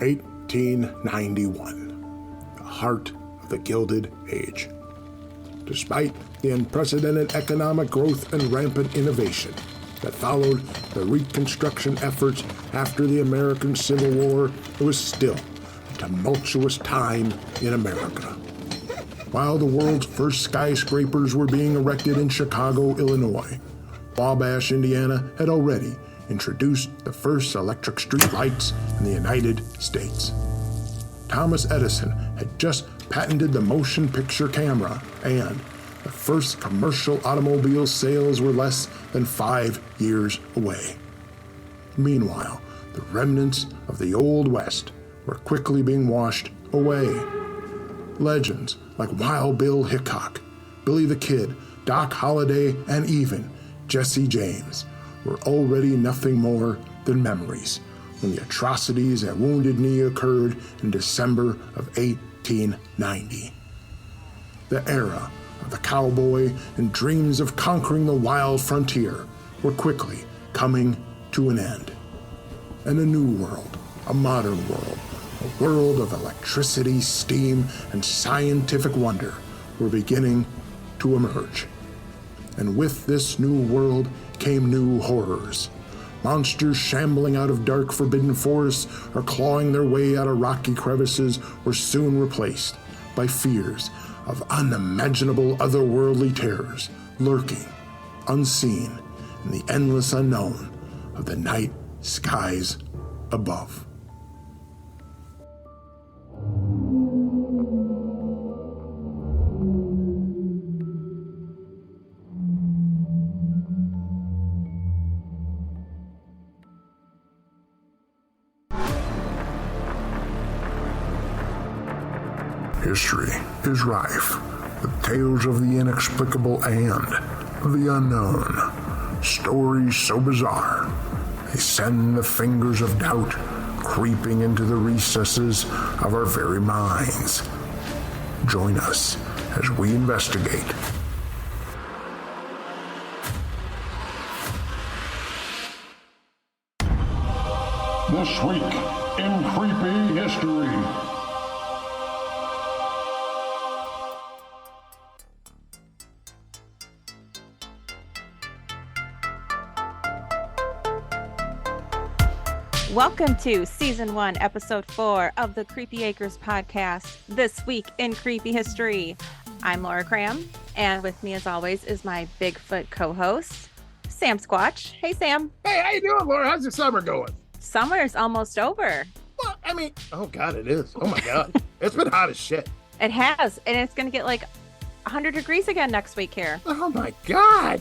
1891, the heart of the Gilded Age. Despite the unprecedented economic growth and rampant innovation that followed the Reconstruction efforts after the American Civil War, it was still a tumultuous time in America. While the world's first skyscrapers were being erected in Chicago, Illinois, Wabash, Indiana had already introduced the first electric street lights in the United States. Thomas Edison had just patented the motion picture camera, and the first commercial automobile sales were less than 5 years away. Meanwhile, the remnants of the Old West were quickly being washed away. Legends like Wild Bill Hickok, Billy the Kid, Doc Holliday, and even Jesse James were already nothing more than memories when the atrocities at Wounded Knee occurred in December of 1890. The era of the cowboy and dreams of conquering the wild frontier were quickly coming to an end. And a new world, a modern world, a world of electricity, steam, and scientific wonder were beginning to emerge. And with this new world came new horrors. Monsters shambling out of dark, forbidden forests or clawing their way out of rocky crevices were soon replaced by fears of unimaginable otherworldly terrors lurking, unseen, in the endless unknown of the night skies above. History is rife with tales of the inexplicable and the unknown. Stories so bizarre, they send the fingers of doubt creeping into the recesses of our very minds. Join us as we investigate. This week in Creepy History. Welcome to Season 1, Episode 4 of the Creepy Acres podcast, This Week in Creepy History. I'm Laura Kram, and with me as always is my Bigfoot co-host, Sam Squatch. Hey, Sam. Hey, how you doing, Laura? How's your summer going? Summer's almost over. Well, I mean, oh God, it is. Oh my God. It's been hot as shit. It has, and it's going to get like 100 degrees again next week here. Oh my God.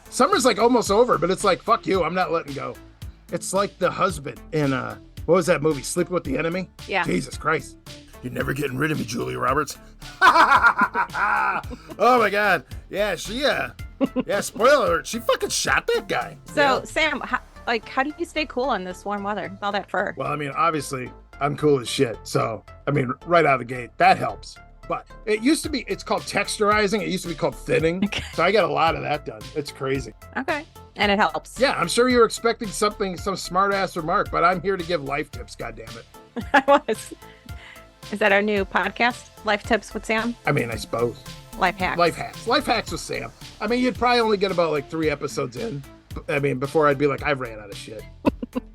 Summer's like almost over, but it's like, fuck you, I'm not letting go. It's like the husband in, what was that movie, Sleeping with the Enemy? Yeah. Jesus Christ. You're never getting rid of me, Julia Roberts. Oh my God. Yeah, yeah, spoiler alert, she fucking shot that guy. So, yeah. Sam, how do you stay cool in this warm weather with all that fur? Well, I mean, obviously, I'm cool as shit. So, I mean, right out of the gate, that helps. But it used to be, it's called texturizing. It used to be called thinning. Okay. So I got a lot of that done. It's crazy. Okay. And it helps. Yeah, I'm sure you're expecting some smart ass remark, but I'm here to give life tips, goddammit. I was. Is that our new podcast? Life Tips with Sam? I mean, I suppose. Life hacks. Life hacks with Sam. I mean, you'd probably only get about like 3 episodes in. I mean, before I'd be like, I've ran out of shit.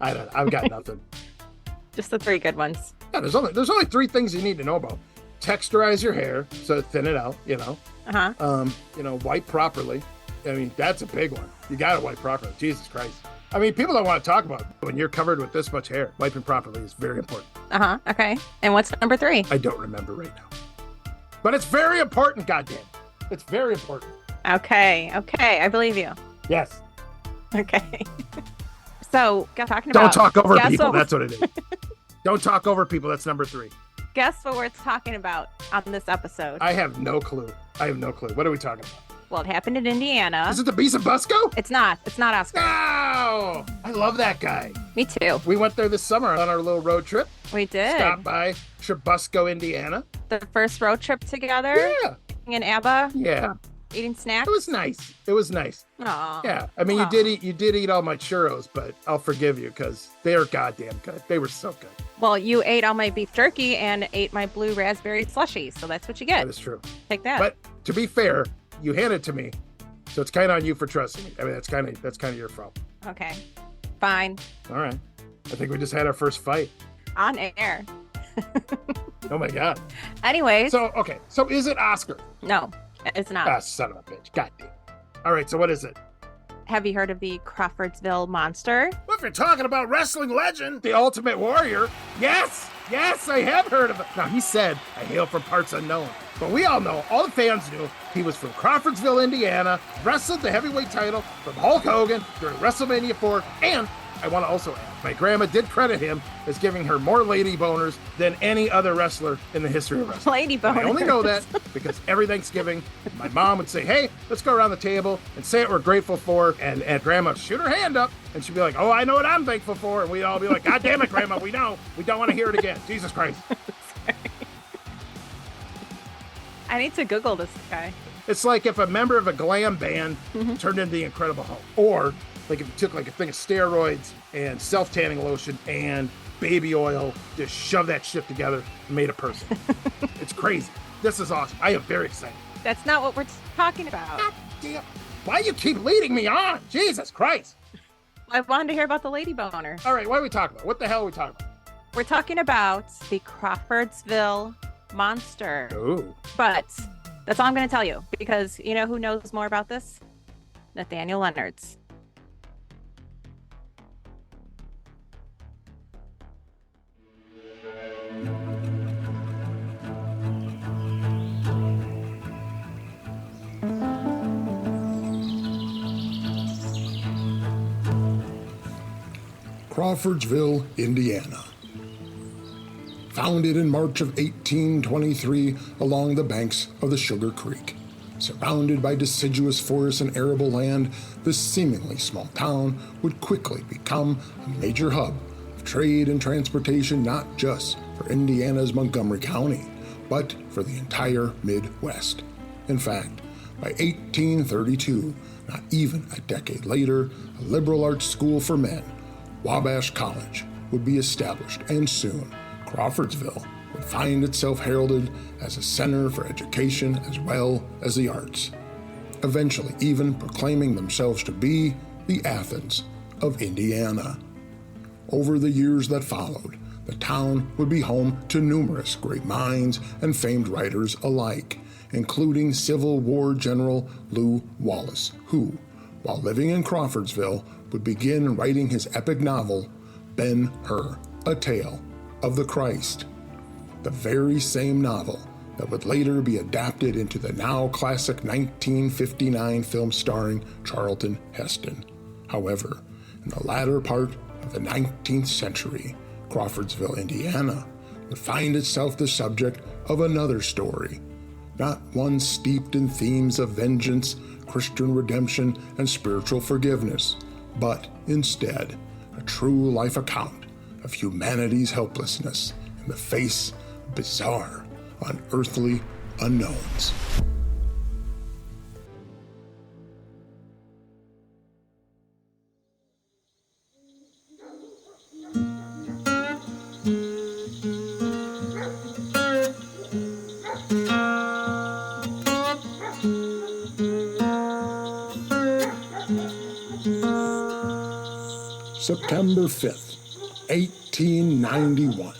I've got nothing. Just the 3 good ones. Yeah, there's only 3 things you need to know about. Texturize your hair, so thin it out, you know. Uh-huh. Wipe properly. I mean, that's a big one. You gotta wipe properly. Jesus Christ. I mean, people don't want to talk about it. When you're covered with this much hair, wiping properly is very important. Uh-huh. Okay. And what's number 3? I don't remember right now. But it's very important, goddamn. It's very important. Okay. I believe you. Yes. Okay. So, talking don't about... Don't talk over people. That's what it is. Don't talk over people. That's number 3. Guess what we're talking about on this episode? I have no clue. What are we talking about? Well, it happened in Indiana. Is it the Beast of Busco? It's not. It's not Oscar. No! I love that guy. Me too. We went there this summer on our little road trip. We did. Stopped by Churubusco, Indiana. The first road trip together? Yeah. In ABBA? Yeah. Eating snacks? It was nice. It was nice. Aw. Yeah. I mean, you did eat all my churros, but I'll forgive you because they are goddamn good. They were so good. Well, you ate all my beef jerky and ate my blue raspberry slushy, so that's what you get. That is true. Take that. But to be fair, you handed it to me, so it's kind of on you for trusting me. I mean, that's kind of your fault. Okay. Fine. All right. I think we just had our first fight. On air. Oh my God. Anyways. So is it Oscar? No, it's not. Ah, son of a bitch. God damn. All right, so what is it? Have you heard of the Crawfordsville Monster? Well, if you're talking about wrestling legend, the Ultimate Warrior, yes, I have heard of it. Now, he said, I hail from parts unknown. But we all know, all the fans knew, he was from Crawfordsville, Indiana, wrestled the heavyweight title from Hulk Hogan during WrestleMania 4, and I want to also add, my grandma did credit him as giving her more lady boners than any other wrestler in the history of wrestling. Lady boners. I only know that because every Thanksgiving, my mom would say, hey, let's go around the table and say what we're grateful for. And grandma would shoot her hand up and she'd be like, oh, I know what I'm thankful for. And we'd all be like, God damn it, grandma, we know. We don't want to hear it again. Jesus Christ. I need to Google this guy. It's like if a member of a glam band turned into the Incredible Hulk. Or like if you took like a thing of steroids and self-tanning lotion and baby oil, just shove that shit together and made a person. It's crazy. This is awesome. I am very excited. That's not what we're talking about. God damn. Why you keep leading me on? Jesus Christ. I wanted to hear about the lady boner. All right, what are we talking about? What the hell are we talking about? We're talking about the Crawfordsville Monster. Ooh. But that's all I'm going to tell you, because you know who knows more about this? Nathaniel Leonards. Crawfordsville, Indiana. Founded in March of 1823 along the banks of the Sugar Creek. Surrounded by deciduous forests and arable land, this seemingly small town would quickly become a major hub of trade and transportation, not just for Indiana's Montgomery County, but for the entire Midwest. In fact, by 1832, not even a decade later, a liberal arts school for men, Wabash College, would be established, and soon Crawfordsville would find itself heralded as a center for education as well as the arts, eventually even proclaiming themselves to be the Athens of Indiana. Over the years that followed, the town would be home to numerous great minds and famed writers alike, including Civil War General Lew Wallace, who, while living in Crawfordsville, would begin writing his epic novel, Ben-Hur, A Tale of the Christ, the very same novel that would later be adapted into the now classic 1959 film starring Charlton Heston. However, in the latter part of the 19th century, Crawfordsville, Indiana, would find itself the subject of another story, not one steeped in themes of vengeance, Christian redemption, and spiritual forgiveness, but instead a true life account of humanity's helplessness in the face of bizarre, unearthly unknowns. September 5th, 1891.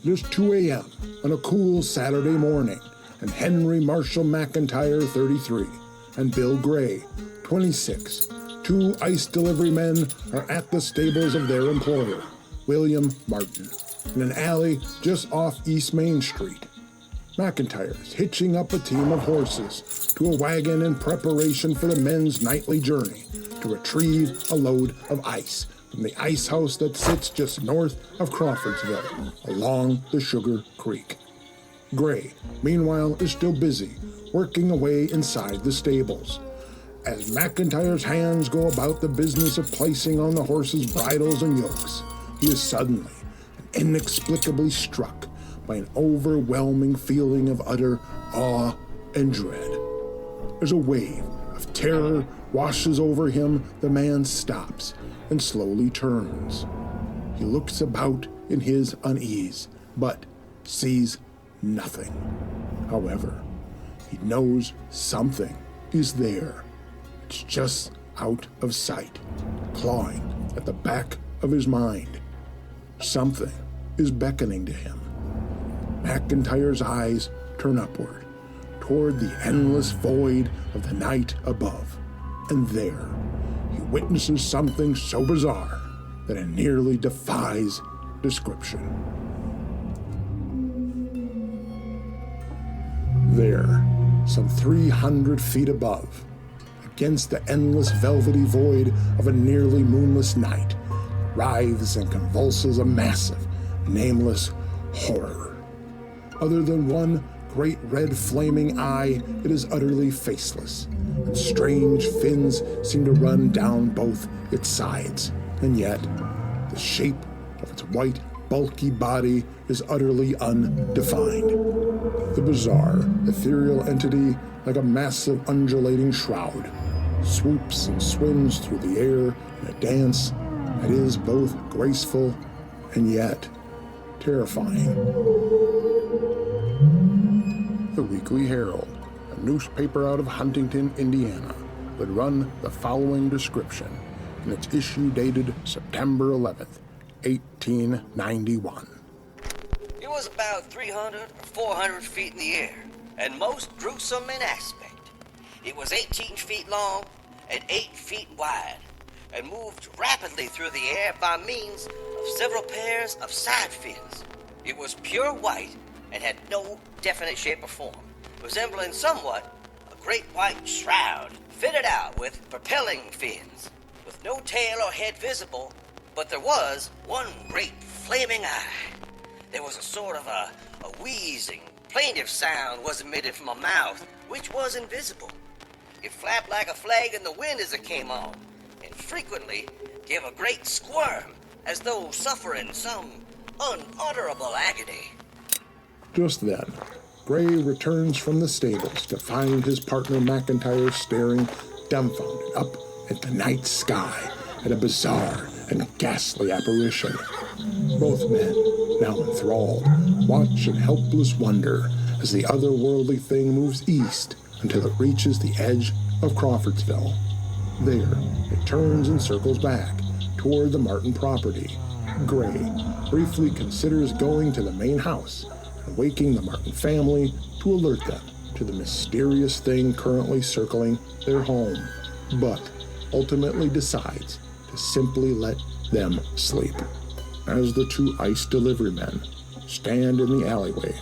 It is 2 a.m. on a cool Saturday morning, and Henry Marshall McIntyre, 33, and Bill Gray, 26, two ice delivery men, are at the stables of their employer, William Martin, in an alley just off East Main Street. McIntyre is hitching up a team of horses to a wagon in preparation for the men's nightly journey to retrieve a load of ice from the ice house that sits just north of Crawfordsville, along the Sugar Creek. Gray, meanwhile, is still busy, working away inside the stables. As McIntyre's hands go about the business of placing on the horses' bridles and yokes, he is suddenly and inexplicably struck by an overwhelming feeling of utter awe and dread. As a wave of terror washes over him, the man stops and slowly turns. He looks about in his unease, but sees nothing. However, he knows something is there. It's just out of sight, clawing at the back of his mind. Something is beckoning to him. McIntyre's eyes turn upward, toward the endless void of the night above. And there, he witnesses something so bizarre that it nearly defies description. There, some 300 feet above, against the endless velvety void of a nearly moonless night, writhes and convulses a massive, nameless horror. Other than one great red flaming eye, it is utterly faceless, and strange fins seem to run down both its sides, and yet the shape of its white, bulky body is utterly undefined. The bizarre, ethereal entity, like a massive undulating shroud, swoops and swims through the air in a dance that is both graceful and yet terrifying. The Weekly Herald, a newspaper out of Huntington, Indiana, would run the following description in its issue dated September 11th, 1891. It was about 300 or 400 feet in the air, and most gruesome in aspect. It was 18 feet long and 8 feet wide, and moved rapidly through the air by means of several pairs of side fins. It was pure white and had no definite shape or form, resembling somewhat a great white shroud, fitted out with propelling fins, with no tail or head visible, but there was one great flaming eye. There was a sort of a wheezing, plaintive sound was emitted from a mouth, which was invisible. It flapped like a flag in the wind as it came on, and frequently gave a great squirm, as though suffering some unutterable agony. Just then, Gray returns from the stables to find his partner McIntyre staring dumbfounded up at the night sky at a bizarre and ghastly apparition. Both men, now enthralled, watch in helpless wonder as the otherworldly thing moves east until it reaches the edge of Crawfordsville. There, it turns and circles back toward the Martin property. Gray briefly considers going to the main house and waking the Martin family to alert them to the mysterious thing currently circling their home, but ultimately decides to simply let them sleep. As the two ice delivery men stand in the alleyway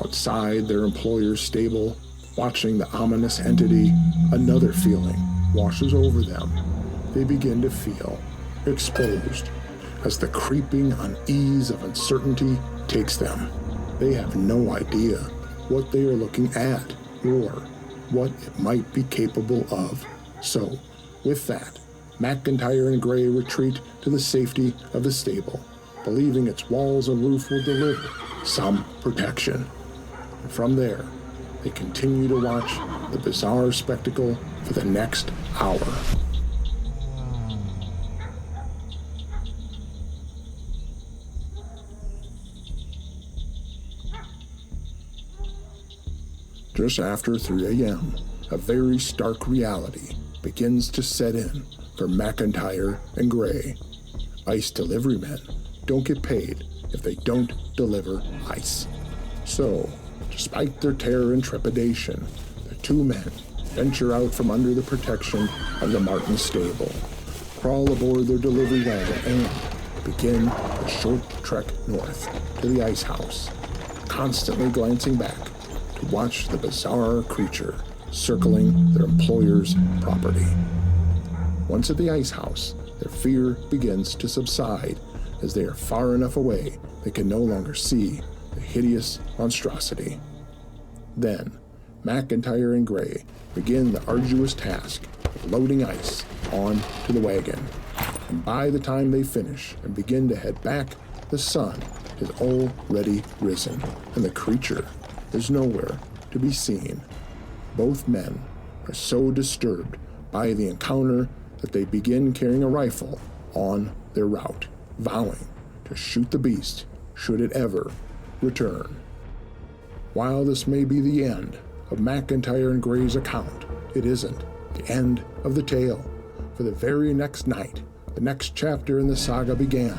outside their employer's stable, watching the ominous entity, another feeling washes over them. They begin to feel exposed as the creeping unease of uncertainty takes them. They have no idea what they are looking at or what it might be capable of. So, with that, McIntyre and Gray retreat to the safety of the stable, believing its walls and roof will deliver some protection. And from there, they continue to watch the bizarre spectacle for the next hour. Just after 3 a.m., a very stark reality begins to set in for McIntyre and Gray. Ice delivery men don't get paid if they don't deliver ice. So, despite their terror and trepidation, the two men venture out from under the protection of the Martin stable, crawl aboard their delivery wagon, and begin the short trek north to the ice house, constantly glancing back to watch the bizarre creature circling their employer's property. Once at the ice house, their fear begins to subside as they are far enough away they can no longer see the hideous monstrosity. Then, McIntyre and Gray begin the arduous task of loading ice onto the wagon. And by the time they finish and begin to head back, the sun has already risen, and the creature is nowhere to be seen. Both men are so disturbed by the encounter that they begin carrying a rifle on their route, vowing to shoot the beast should it ever return. While this may be the end of McIntyre and Gray's account, it isn't the end of the tale, for the very next night, the next chapter in the saga began,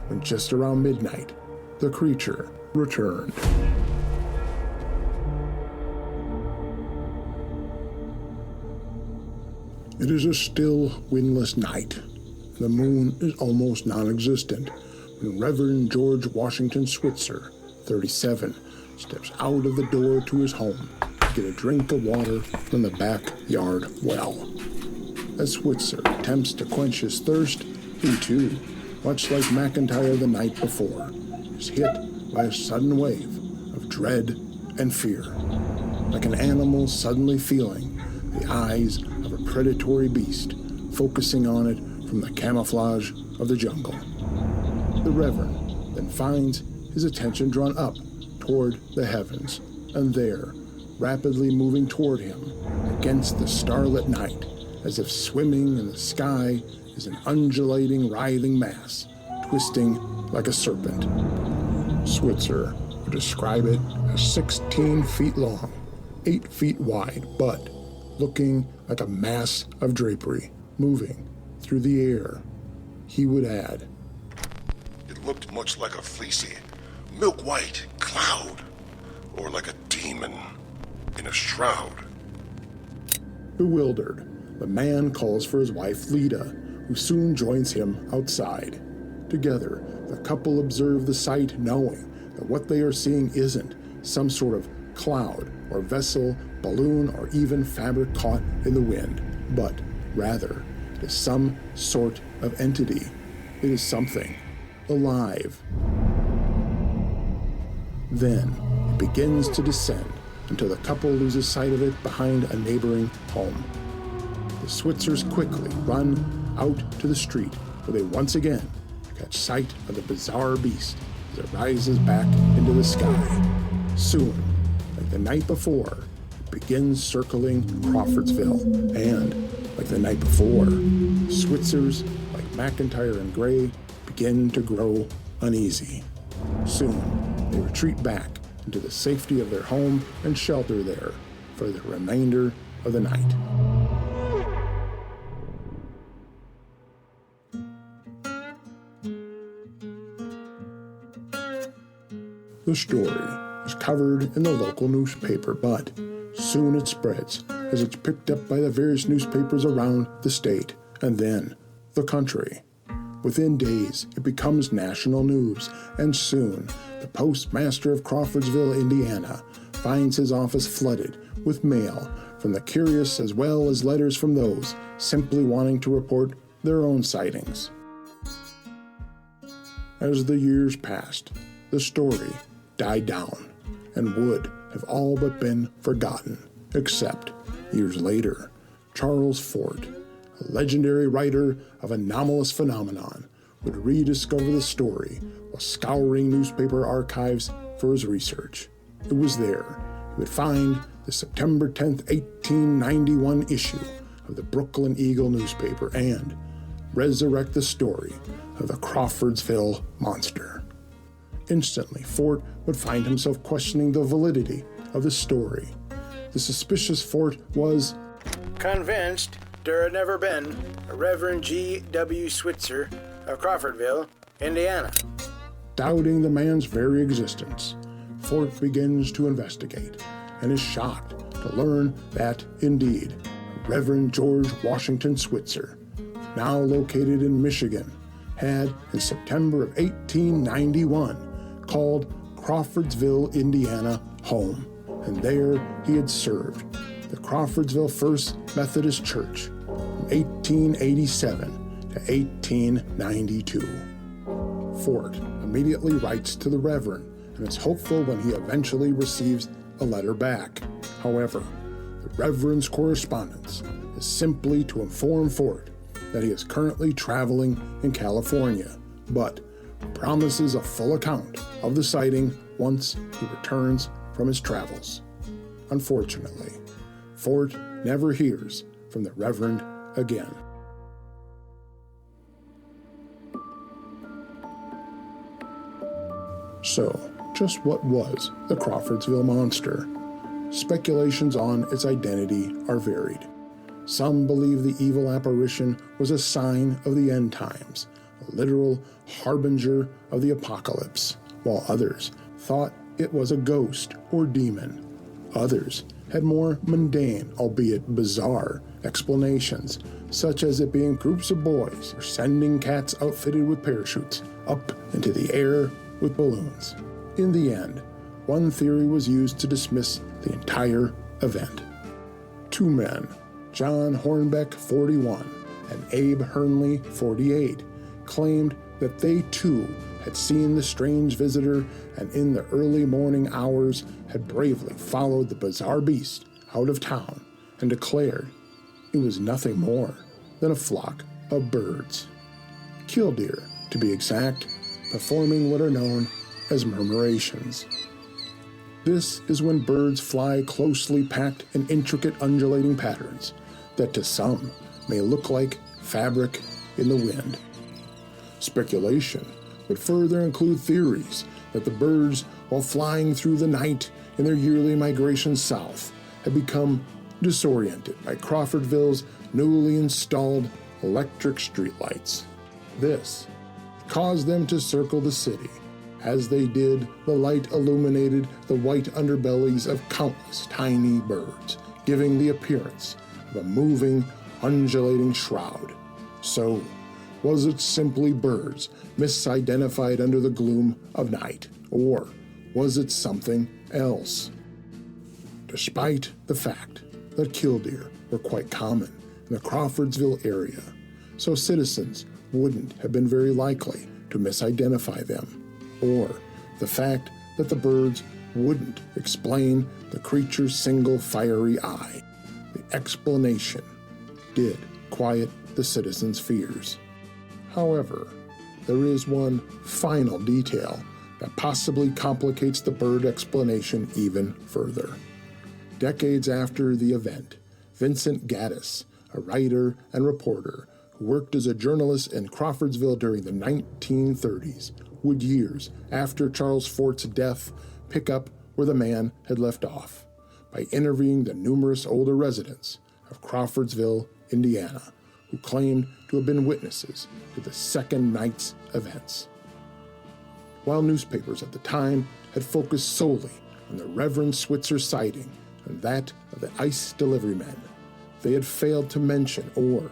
when just around midnight, the creature returned. It is a still, windless night. The moon is almost non-existent when Reverend George Washington Switzer, 37, steps out of the door to his home to get a drink of water from the backyard well. As Switzer attempts to quench his thirst, he too, much like McIntyre the night before, is hit by a sudden wave of dread and fear, like an animal suddenly feeling the eyes of a predatory beast focusing on it from the camouflage of the jungle. The Reverend then finds his attention drawn up toward the heavens, and there, rapidly moving toward him against the starlit night, as if swimming in the sky, is an undulating, writhing mass, twisting like a serpent. Switzer would describe it as 16 feet long, 8 feet wide, but looking like a mass of drapery moving through the air. He would add, It looked much like a fleecy, milk-white cloud, or like a demon in a shroud. Bewildered, the man calls for his wife Lita, who soon joins him outside. Together, the couple observe the sight, knowing that what they are seeing isn't some sort of cloud or vessel, balloon, or even fabric caught in the wind, but rather it is some sort of entity. It is something alive. Then it begins to descend until the couple loses sight of it behind a neighboring home. The Switzers quickly run out to the street, where they once again catch sight of the bizarre beast as it rises back into the sky. Soon, like the night before, it begins circling Crawfordsville, and like the night before, Switzers like McIntyre and Gray begin to grow uneasy. Soon, they retreat back into the safety of their home and shelter there for the remainder of the night. The story is covered in the local newspaper, but soon it spreads as it's picked up by the various newspapers around the state and then the country. Within days, it becomes national news, and soon the postmaster of Crawfordsville, Indiana, finds his office flooded with mail from the curious as well as letters from those simply wanting to report their own sightings. As the years passed, the story died down and would have all but been forgotten, except years later, Charles Fort, a legendary writer of anomalous phenomenon, would rediscover the story while scouring newspaper archives for his research. It was there he would find the September 10th, 1891 issue of the Brooklyn Eagle newspaper and resurrect the story of the Crawfordsville Monster. Instantly, Fort would find himself questioning the validity of the story. The suspicious Fort was convinced there had never been a Reverend G.W. Switzer of Crawfordville, Indiana. Doubting the man's very existence, Fort begins to investigate and is shocked to learn that, indeed, Reverend George Washington Switzer, now located in Michigan, had in September of 1891 called Crawfordsville, Indiana, home, and there he had served the Crawfordsville First Methodist Church from 1887 to 1892. Fort immediately writes to the Reverend and is hopeful when he eventually receives a letter back. However, the Reverend's correspondence is simply to inform Fort that he is currently traveling in California, but promises a full account of the sighting once he returns from his travels. Unfortunately, Fort never hears from the Reverend again. So, just what was the Crawfordsville Monster? Speculations on its identity are varied. Some believe the evil apparition was a sign of the end times, a literal harbinger of the apocalypse, while others thought it was a ghost or demon. Others had more mundane, albeit bizarre, explanations, such as it being groups of boys or sending cats outfitted with parachutes up into the air with balloons. In the end, one theory was used to dismiss the entire event. Two men, John Hornbeck, 41, and Abe Hernley, 48, claimed that they too had seen the strange visitor and in the early morning hours had bravely followed the bizarre beast out of town and declared it was nothing more than a flock of birds. Killdeer, to be exact, performing what are known as murmurations. This is when birds fly closely packed in intricate undulating patterns that to some may look like fabric in the wind. Speculation would further include theories that the birds, while flying through the night in their yearly migration south, had become disoriented by Crawfordville's newly installed electric streetlights. This caused them to circle the city. As they did, the light illuminated the white underbellies of countless tiny birds, giving the appearance of a moving, undulating shroud. So, was it simply birds misidentified under the gloom of night, or was it something else? Despite the fact that killdeer were quite common in the Crawfordsville area, so citizens wouldn't have been very likely to misidentify them, or the fact that the birds wouldn't explain the creature's single fiery eye. The explanation did quiet the citizens' fears. However, there is one final detail that possibly complicates the bird explanation even further. Decades after the event, Vincent Gaddis, a writer and reporter who worked as a journalist in Crawfordsville during the 1930s, would years after Charles Fort's death pick up where the man had left off by interviewing the numerous older residents of Crawfordsville, Indiana, who claimed to have been witnesses to the second night's events. While newspapers at the time had focused solely on the Reverend Switzer sighting and that of the ice delivery men, they had failed to mention or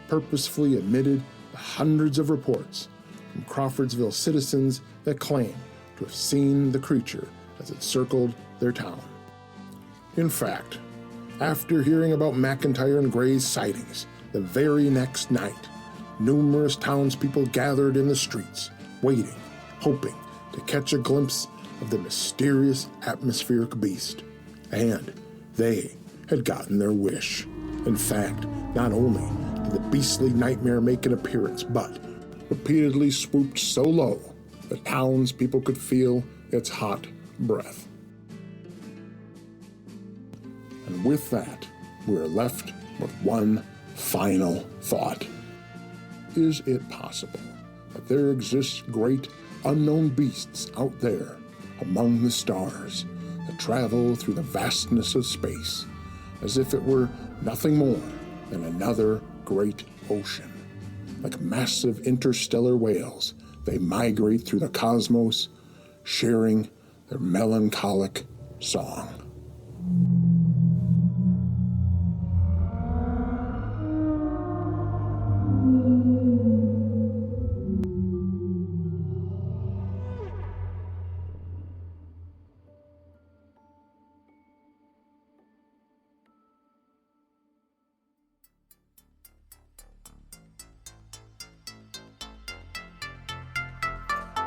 purposefully omitted the hundreds of reports from Crawfordsville citizens that claimed to have seen the creature as it circled their town. In fact, after hearing about McIntyre and Gray's sightings the very next night, numerous townspeople gathered in the streets, waiting, hoping to catch a glimpse of the mysterious atmospheric beast. And they had gotten their wish. In fact, not only did the beastly nightmare make an appearance, but repeatedly swooped so low that townspeople could feel its hot breath. And with that, we are left with one final thought. Is it possible that there exists great unknown beasts out there among the stars that travel through the vastness of space as if it were nothing more than another great ocean? Like massive interstellar whales, they migrate through the cosmos, sharing their melancholic song.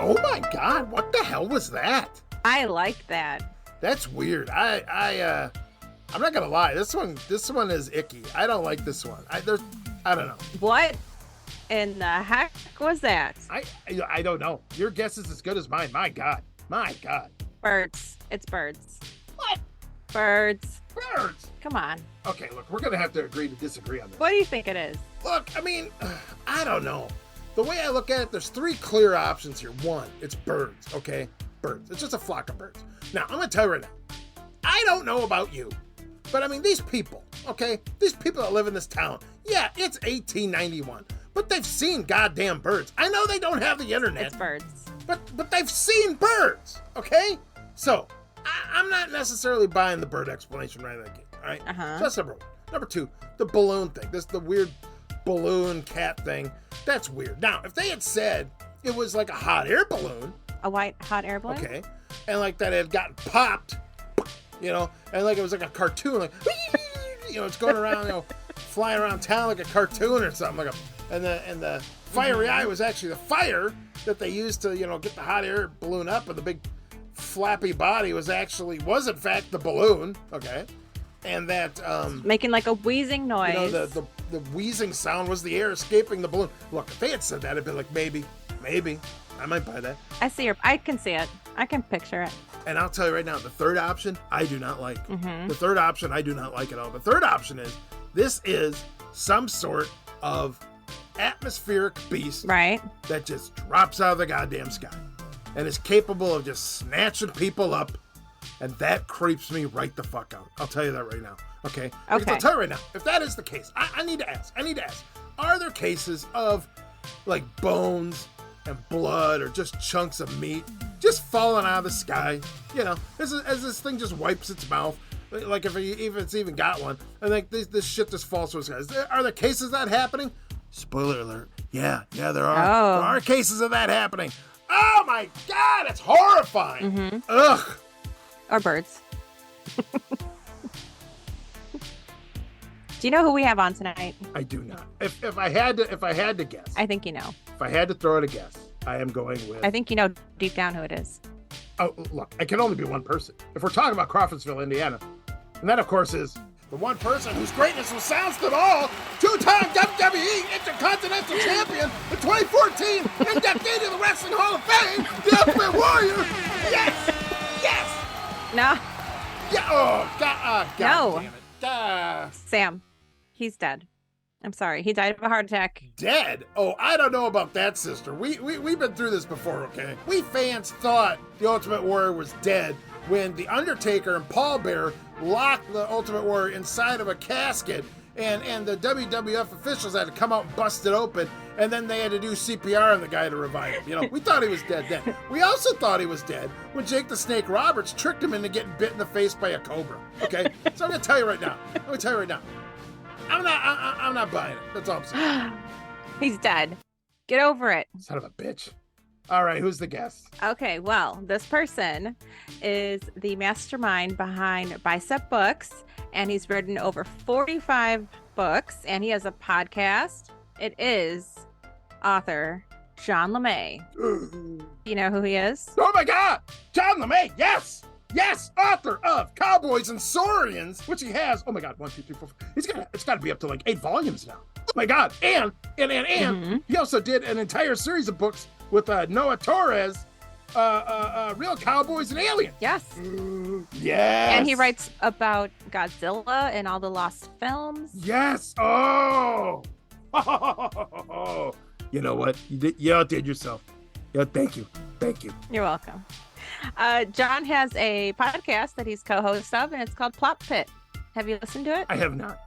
Oh my God, what the hell was that? I like that. That's weird. I'm not gonna lie. This one is icky. I don't like this one. I don't know. What in the heck was that? I don't know. Your guess is as good as mine. My God. Birds. It's birds. What? Birds. Birds. Come on. Okay, look, we're going to have to agree to disagree on this. What do you think it is? Look, I mean, I don't know. The way I look at it, there's three clear options here. One, it's birds, okay? Birds. It's just a flock of birds. Now, I'm going to tell you right now, I don't know about you, but I mean, these people, okay? These people that live in this town, yeah, it's 1891, but they've seen goddamn birds. I know they don't have the internet. It's birds. But they've seen birds, okay? So, I'm not necessarily buying the bird explanation right out of the gate, all right? Uh-huh. So that's number one. Number two, the balloon thing. The weird balloon cat thing. That's weird. Now, if they had said it was like a hot air balloon. A white hot air balloon? Okay. And like that it had gotten popped, you know, and like it was like a cartoon, like, you know, it's going around, you know, flying around town like a cartoon or something. And the fiery eye was actually the fire that they used to, you know, get the hot air balloon up, and the big flappy body was in fact the balloon, okay? And that making like a wheezing noise. You know, the wheezing sound was the air escaping the balloon. Look, if they had said that, it'd be like, maybe, I might buy that. I can see it. I can picture it. And I'll tell you right now, the third option, I do not like. Mm-hmm. The third option, I do not like at all. The third option is, this is some sort of atmospheric beast, right, that just drops out of the goddamn sky and is capable of just snatching people up, and that creeps me right the fuck out. I'll tell you that right now. Okay? Because I'll tell you right now, if that is the case, I need to ask, are there cases of like bones and blood or just chunks of meat just falling out of the sky, you know, as this thing just wipes its mouth, like if it's even got one, and like this shit just falls from the sky? Are there cases of that happening? Spoiler alert. Yeah, there are. Oh. There are cases of that happening. Oh my God, it's horrifying. Mm-hmm. Ugh. Or birds. Do you know who we have on tonight? I do not. If I had to guess. I think you know. If I had to throw out a guess, I am going with. I think you know deep down who it is. Oh, look, it can only be one person. If we're talking about Crawfordsville, Indiana, and that, of course, is the one person whose greatness was sounds them all, two-time WWE Intercontinental Champion, the 2014 inductee to the Wrestling Hall of Fame, the Ultimate Warrior. Yes. No. Yeah. Oh, God. No. Damn it. Sam. He's dead. I'm sorry. He died of a heart attack. Dead? Oh, I don't know about that, sister. We've been through this before, okay? We fans thought the Ultimate Warrior was dead when The Undertaker and Paul Bearer locked the Ultimate Warrior inside of a casket, and the WWF officials had to come out and bust it open, and then they had to do CPR on the guy to revive him. You know, we thought he was dead then. We also thought he was dead when Jake the Snake Roberts tricked him into getting bit in the face by a cobra. Okay? So I'm gonna tell you right now. I'm not buying it. That's all I'm saying. He's dead. Get over it. Son of a bitch. All right, who's the guest? Okay, well, this person is the mastermind behind Bicep Books, and he's written over 45 books, and he has a podcast. It is author John LeMay. You know who he is? Oh my God! John LeMay, yes! Yes, author of Cowboys and Saurians, which he has. Oh my God, 1, 2, 3, 4. It's got to be up to like 8 volumes now. Oh my God! And he also did an entire series of books with Noah Torres, Real Cowboys and Aliens. Yes. Yes. And he writes about Godzilla and all the lost films. Yes. Oh. You know what? You outdid yourself. Yeah, thank you. You're welcome. John has a podcast that he's co-host of, and it's called Plot Pit. Have you listened to it? I have not.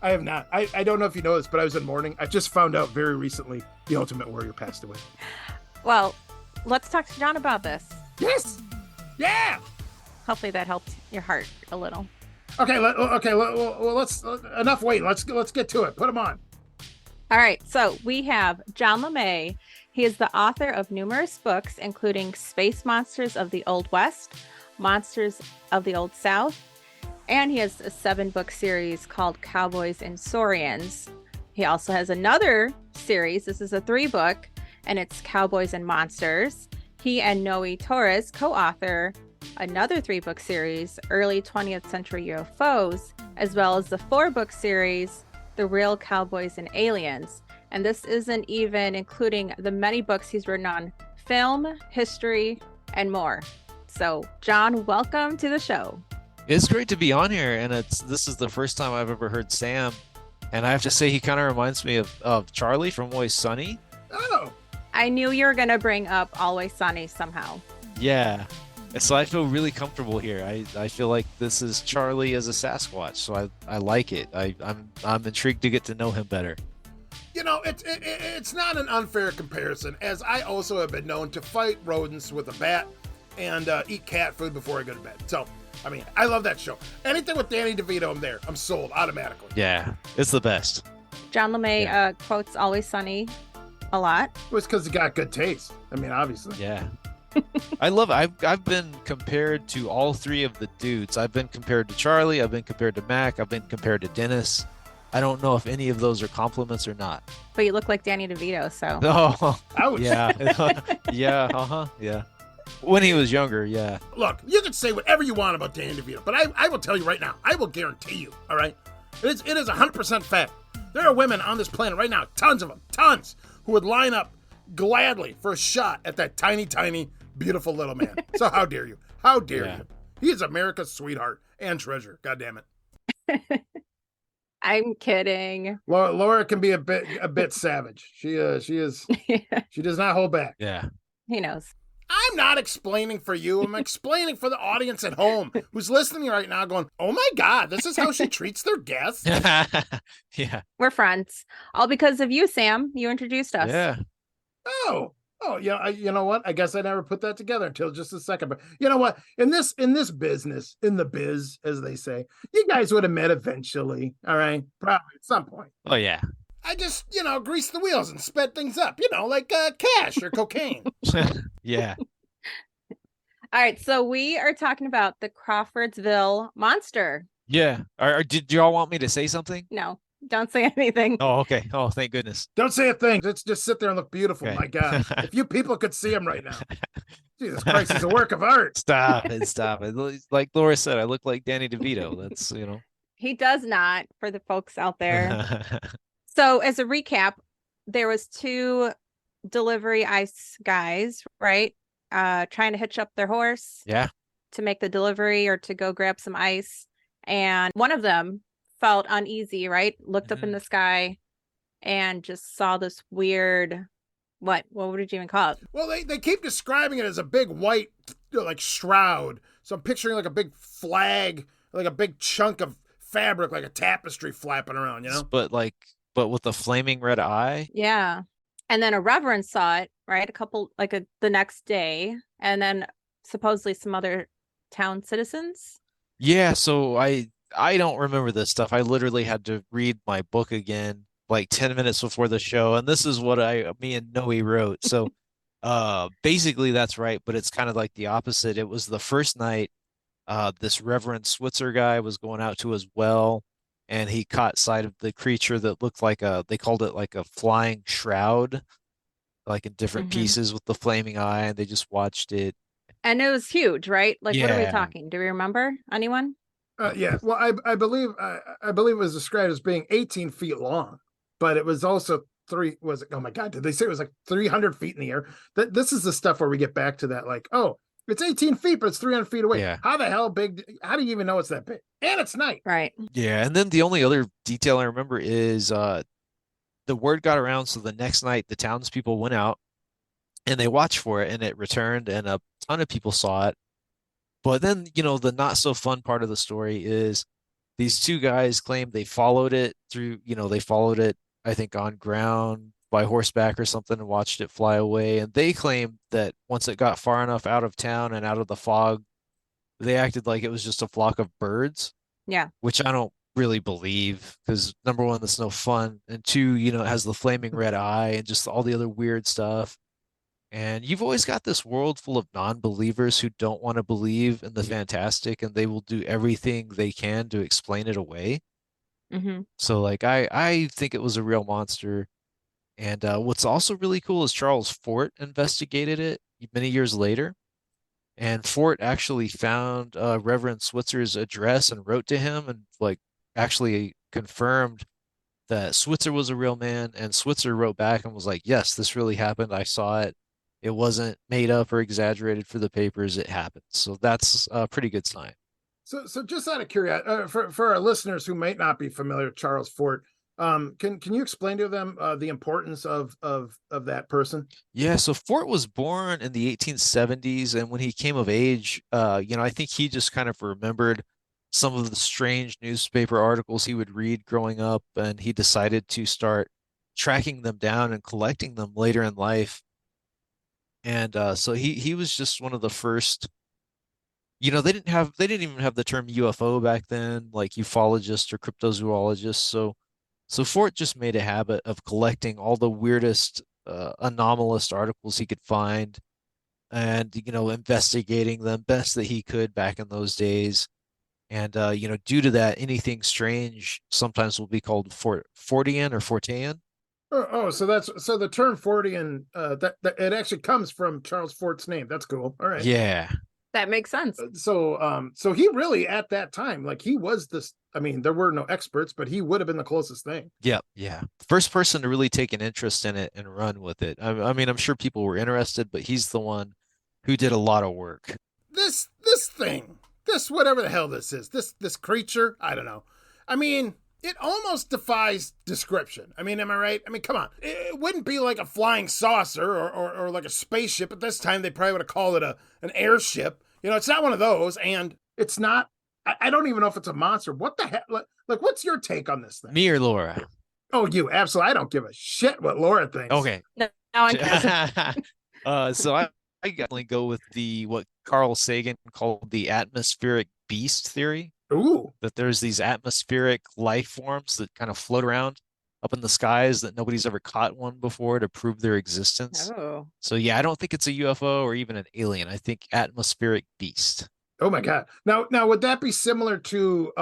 I don't know if you know this, but I was in mourning. I just found out very recently the Ultimate Warrior passed away. Well, let's talk to John about this. Yes. Yeah. Hopefully that helped your heart a little. Okay. Well, let's enough waiting. Let's get to it. Put him on. All right. So we have John LeMay. He is the author of numerous books, including Space Monsters of the Old West, Monsters of the Old South, and he has a 7-book series called Cowboys and Saurians. He also has another series. This is a 3-book, and it's Cowboys and Monsters. He and Noe Torres co-author another 3-book series, Early 20th Century UFOs, as well as the 4-book series, The Real Cowboys and Aliens. And this isn't even including the many books he's written on film, history, and more. So, John, welcome to the show. It's great to be on here, and this is the first time I've ever heard Sam, and I have to say he kind of reminds me of Charlie from Always Sunny. Oh, I knew you were going to bring up Always Sunny somehow. Yeah. So I feel really comfortable here. I feel like this is Charlie as a Sasquatch, so I like it. I'm intrigued to get to know him better. you know, it's not an unfair comparison, as I also have been known to fight rodents with a bat and eat cat food before I go to bed. So, I mean, I love that show. Anything with Danny DeVito, I'm there. I'm sold automatically. Yeah, it's the best. John LeMay quotes Always Sunny a lot. It was because he got good taste. I mean, obviously. Yeah. I've been compared to all three of the dudes. I've been compared to Charlie, I've been compared to Mac, I've been compared to Dennis. I don't know if any of those are compliments or not. But you look like Danny DeVito, so. Oh, Ouch. yeah. Yeah. When he was younger, yeah. Look, you can say whatever you want about Danny DeVito, but I will tell you right now, I will guarantee you, all right? It is 100% fact. There are women on this planet right now, tons of them, tons, who would line up gladly for a shot at that tiny, beautiful little man. So how dare you? How dare you? He is America's sweetheart and treasure. God damn it. I'm kidding. Laura can be a bit savage. She is. She does not hold back. Yeah. He knows. I'm not explaining for you. I'm explaining for the audience at home who's listening right now going, oh my God, this is how she treats their guests. Yeah. We're friends. All because of you, Sam. You introduced us. Yeah. Oh, yeah. You know what? I guess I never put that together until just a second. But you know what? In this business, in the biz, as they say, you guys would have met eventually. All right, probably at some point. Oh yeah. I just, grease the wheels and sped things up. Like cash or cocaine. Yeah. All right, so we are talking about the Crawfordsville Monster. Yeah. Did y'all want me to say something? No, don't say anything. Oh, okay. Oh, thank goodness. Don't say a thing. Just sit there and look beautiful. Okay. My God, if you people could see him right now, Jesus Christ, he's a work of art. Stop it. Like Laura said, I look like Danny DeVito. That's, He does not, for the folks out there. So as a recap, there was 2 delivery ice guys, right? Trying to hitch up their horse. Yeah. To make the delivery or to go grab some ice. And one of them felt uneasy, right? Looked up in the sky and just saw this weird, what would you even call it? Well, they keep describing it as a big white, like, shroud. So I'm picturing like a big flag, like a big chunk of fabric, like a tapestry flapping around, But with a flaming red eye. Yeah. And then a reverend saw it, right? The next day. And then supposedly some other town citizens. Yeah, so I don't remember this stuff. I literally had to read my book again like 10 minutes before the show, and this is what me and Noe wrote. So basically that's right, but it's kind of like the opposite. It was the first night this Reverend Switzer guy was going out to his well, and he caught sight of the creature that looked like they called it like a flying shroud, like in different pieces with the flaming eye, and they just watched it. And it was huge, right? Like, what are we Yeah. talking? Do we remember? Anyone? Yeah. Well, I believe it was described as being 18 feet long, but it was also oh my God, did they say it was like 300 feet in the air? This is the stuff where we get back to that, like, oh, it's 18 feet, but it's 300 feet away. Yeah. How the hell big? How do you even know it's that big? And it's night. Right. Yeah, and then the only other detail I remember is the word got around, so the next night the townspeople went out and they watched for it, and it returned, and a ton of people saw it. But then, the not so fun part of the story is these 2 guys claimed they followed it through, I think, on ground by horseback or something, and watched it fly away. And they claimed that once it got far enough out of town and out of the fog, they acted like it was just a flock of birds. Yeah. Which I don't really believe, because number one, that's no fun. And 2, it has the flaming red eye and just all the other weird stuff. And you've always got this world full of non-believers who don't want to believe in the fantastic, and they will do everything they can to explain it away. So, like, I think it was a real monster. And what's also really cool is Charles Fort investigated it many years later. And Fort actually found Reverend Switzer's address and wrote to him and, like, actually confirmed that Switzer was a real man. And Switzer wrote back and was like, yes, this really happened. I saw it. It wasn't made up or exaggerated for the papers. It happened. So that's a pretty good sign. So just out of curiosity, for our listeners who might not be familiar with Charles Fort, can you explain to them the importance of that person? Yeah, so Fort was born in the 1870s, and when he came of age, I think he just kind of remembered some of the strange newspaper articles he would read growing up, and he decided to start tracking them down and collecting them later in life. And so he was just one of the first. They didn't even have the term UFO back then, like ufologist or cryptozoologist. So Fort just made a habit of collecting all the weirdest, anomalous articles he could find, and investigating them best that he could back in those days. And due to that, anything strange sometimes will be called Fortean or Fortean. So the term Fortean, that it actually comes from Charles Fort's name. That's cool. All right. Yeah. That makes sense. So he really at that time, like he was this. I mean, there were no experts, but he would have been the closest thing. Yep. Yeah. First person to really take an interest in it and run with it. I mean, I'm sure people were interested, but he's the one who did a lot of work. This thing, this whatever the hell this is, this creature, I don't know. I mean, it almost defies description. I mean, am I right? I mean, come on. It wouldn't be like a flying saucer or like a spaceship. At this time, they probably would have called it an airship. It's not one of those, and it's not. I don't even know if it's a monster. What the heck? Like, what's your take on this thing? Me or Laura? Oh, you absolutely. I don't give a shit what Laura thinks. Okay. No, I'm curious. So I definitely go with what Carl Sagan called the atmospheric beast theory. Ooh. That there's these atmospheric life forms that kind of float around up in the skies that nobody's ever caught one before to prove their existence. Oh. So yeah, I don't think it's a UFO or even an alien. I think atmospheric beast. Oh my God. Now would that be similar to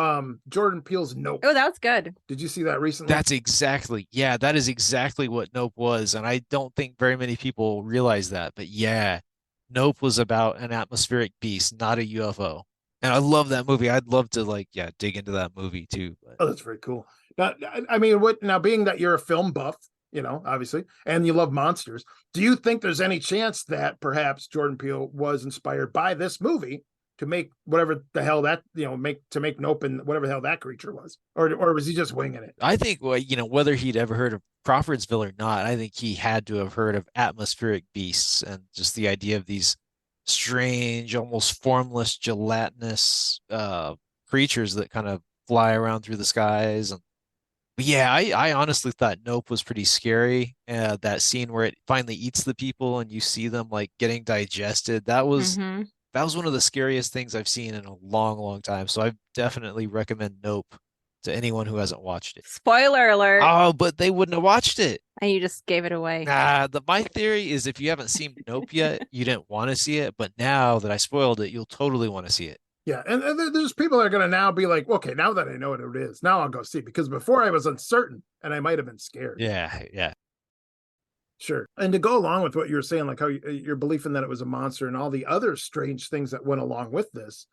Jordan Peele's Nope? Oh, that was good. Did you see that recently? That is exactly what Nope was. And I don't think very many people realize that. But yeah, Nope was about an atmospheric beast, not a UFO. And I love that movie. I'd love to dig into that movie too. But. Oh, that's very cool. Now, I mean, being that you're a film buff, obviously, and you love monsters, do you think there's any chance that perhaps Jordan Peele was inspired by this movie to make whatever the hell that, to make Nope and whatever the hell that creature was? Or was he just winging it? I think, whether he'd ever heard of Crawfordsville or not, I think he had to have heard of atmospheric beasts and just the idea of these strange, almost formless, gelatinous creatures that kind of fly around through the skies. But yeah, I honestly thought Nope was pretty scary. That scene where it finally eats the people and you see them like getting digested. That was one of the scariest things I've seen in a long, long time. So I definitely recommend Nope to anyone who hasn't watched it. Spoiler alert. Oh, but they wouldn't have watched it. And you just gave it away. Nah, my theory is if you haven't seen Nope yet, you didn't want to see it. But now that I spoiled it, you'll totally want to see it. Yeah, and there's people that are going to now be like, okay, now that I know what it is, now I'll go see it. Because before I was uncertain and I might have been scared. Yeah. Sure. And to go along with what you were saying, like how your belief in that it was a monster and all the other strange things that went along with this,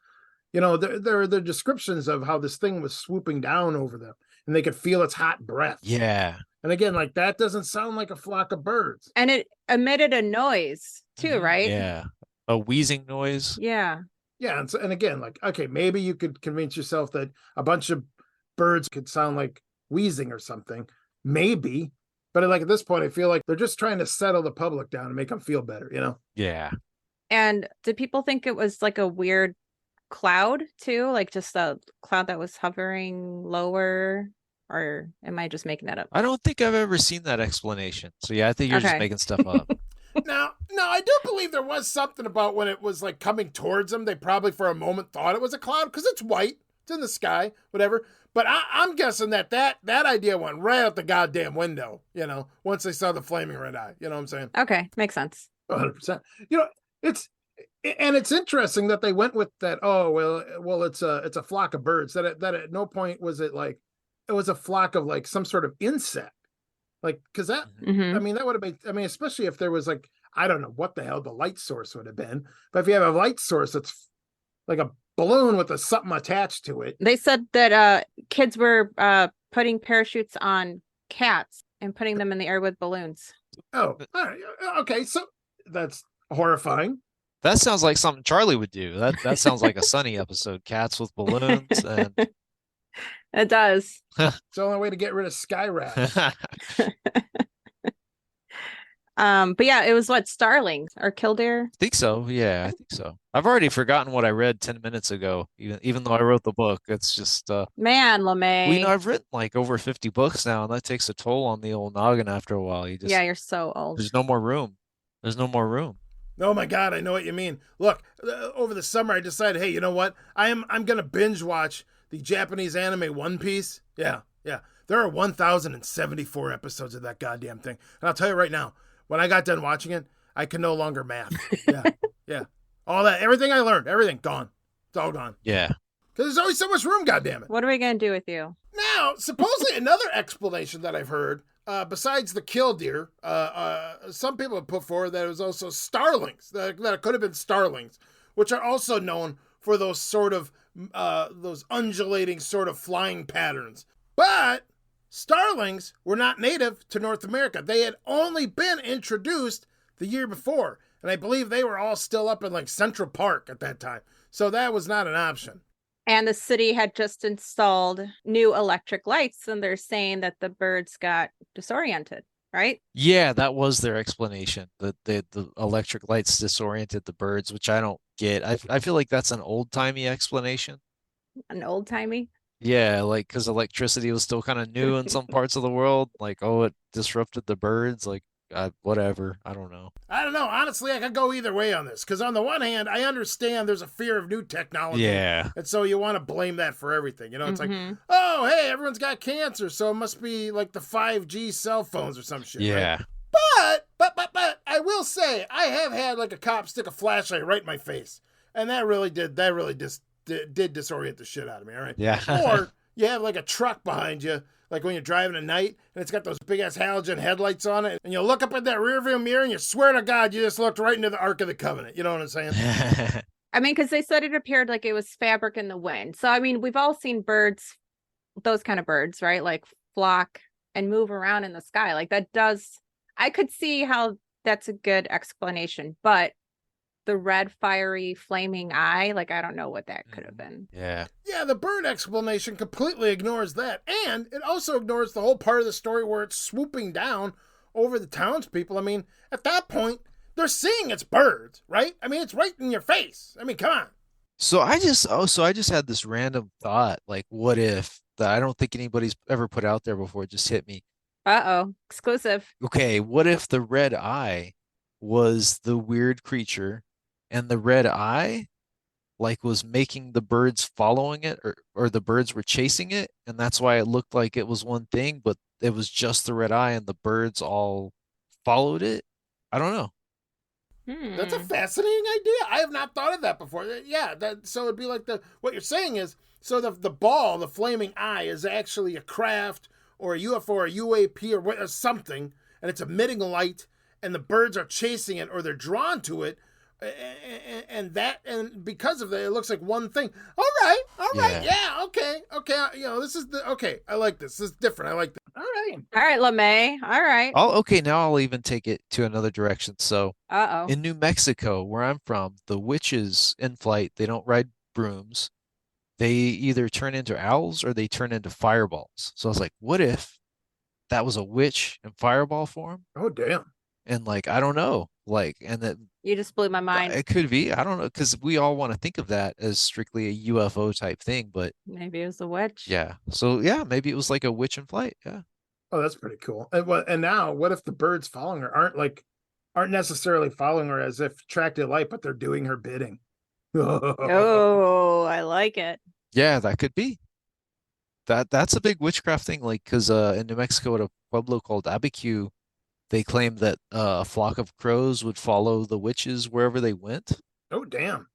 there are the descriptions of how this thing was swooping down over them and they could feel its hot breath. Yeah. And again, like that doesn't sound like a flock of birds. And it emitted a noise too, right? Yeah. A wheezing noise. Yeah. Yeah. And again, like, okay, maybe you could convince yourself that a bunch of birds could sound like wheezing or something. Maybe. But like at this point, I feel like they're just trying to settle the public down and make them feel better, Yeah. And did people think it was like a weird cloud too? Like just a cloud that was hovering lower? Or am I just making that up? I don't think I've ever seen that explanation. So yeah, I think you're just making stuff up. Now, I do believe there was something about when it was like coming towards them. They probably for a moment thought it was a cloud because it's white. It's in the sky, whatever. But I'm guessing that idea went right out the goddamn window, once they saw the flaming red eye. You know what I'm saying? Okay. Makes sense. 100%. It's interesting that they went with that. Oh, well, it's a flock of birds. That at no point was it like it was a flock of like some sort of insect. Like, because that, I mean, that would have been, I mean, especially if there was like, I don't know what the hell the light source would have been. But if you have a light source, it's like a balloon with something attached to it. They said that kids were putting parachutes on cats and putting them in the air with balloons. Oh, all right. Okay. So that's horrifying. That sounds like something Charlie would do. That sounds like a Sunny episode. Cats with balloons and It does. It's the only way to get rid of sky rats. But yeah, it was what, starlings or killdeer? I think so. Yeah, I think so. I've already forgotten what I read 10 minutes ago, even though I wrote the book. It's just Man, LeMay. well, you know, I've written like over 50 books now, and that takes a toll on the old noggin after a while. Yeah, you're so old. There's no more room. There's no more room. Oh my God, I know what you mean. Look, over the summer I decided, hey, you know what? I'm gonna binge watch the Japanese anime One Piece. Yeah. There are 1,074 episodes of that goddamn thing. And I'll tell you right now, when I got done watching it, I can no longer math. Yeah. All that, everything I learned, everything gone. It's all gone. Yeah. Because there's always so much room, goddammit. What are we gonna do with you? Now, supposedly another explanation that I've heard, besides the killdeer, some people have put forward that it was also starlings, that it could have been starlings, which are also known for those sort of, those undulating sort of flying patterns. But starlings were not native to North America. They had only been introduced the year before, and I believe they were all still up in like Central Park at that time. So that was not an option. And the city had just installed new electric lights, and they're saying that the birds got disoriented, right? Yeah, that was their explanation. That the electric lights disoriented the birds, which I don't get. I feel like that's an old-timey explanation. An old-timey? Yeah, like because electricity was still kind of new in some parts of the world. Like, oh, it disrupted the birds. Like, whatever. I don't know. I don't know. Honestly, I could go either way on this. Because on the one hand, I understand there's a fear of new technology. Yeah. And so you want to blame that for everything. You know, it's like, oh, hey, everyone's got cancer. So it must be like the 5G cell phones or some shit. Yeah. Right? But I will say, I have had like a cop stick a flashlight right in my face. And that really did disorient the shit out of me. All right. Yeah. Or you have like a truck behind you, like when you're driving at night, and it's got those big ass halogen headlights on it, and you look up at that rearview mirror, and you swear to God, you just looked right into the Ark of the Covenant. You know what I'm saying? I mean, because they said it appeared like it was fabric in the wind. So I mean, we've all seen birds, those kind of birds, right? Like flock and move around in the sky. Like that does. I could see how that's a good explanation, but the red, fiery, flaming eye, like I don't know what that could have been. Yeah. Yeah, the bird explanation completely ignores that. And it also ignores the whole part of the story where it's swooping down over the townspeople. I mean, at that point, they're seeing it's birds, right? I mean, it's right in your face. I mean, come on. So I just had this random thought, like, what if that I don't think anybody's ever put out there before, it just hit me. Uh-oh, exclusive. Okay, what if the red eye was the weird creature and the red eye like was making the birds following it or the birds were chasing it and that's why it looked like it was one thing, but it was just the red eye and the birds all followed it? I don't know. That's a fascinating idea. I have not thought of that before. Yeah, so it'd be like what you're saying is, so the ball, the flaming eye, is actually a craft or a UFO or a UAP or something, and it's emitting light, and the birds are chasing it or they're drawn to it, and because of that, it looks like one thing. All right, yeah, okay. You know, I like this. This is different. I like that. All right, LeMay. All right. Okay, now I'll even take it to another direction. So, Uh-oh. in New Mexico, where I'm from, the witches in flight, they don't ride brooms. They either turn into owls or they turn into fireballs. So I was like, what if that was a witch in fireball form? Oh, damn. And like, I don't know. Like, and that You just blew my mind. it could be. I don't know, because we all want to think of that as strictly a UFO type thing, but Maybe it was a witch. yeah. So yeah, maybe it was like a witch in flight. Yeah. Oh, that's pretty cool. And now, what if the birds following her aren't necessarily following her as if attracted light, but they're doing her bidding? Oh, I like it. Yeah, that could be. That's a big witchcraft thing, like because in New Mexico at a pueblo called Abiquiu, they claimed that a flock of crows would follow the witches wherever they went. Oh, damn.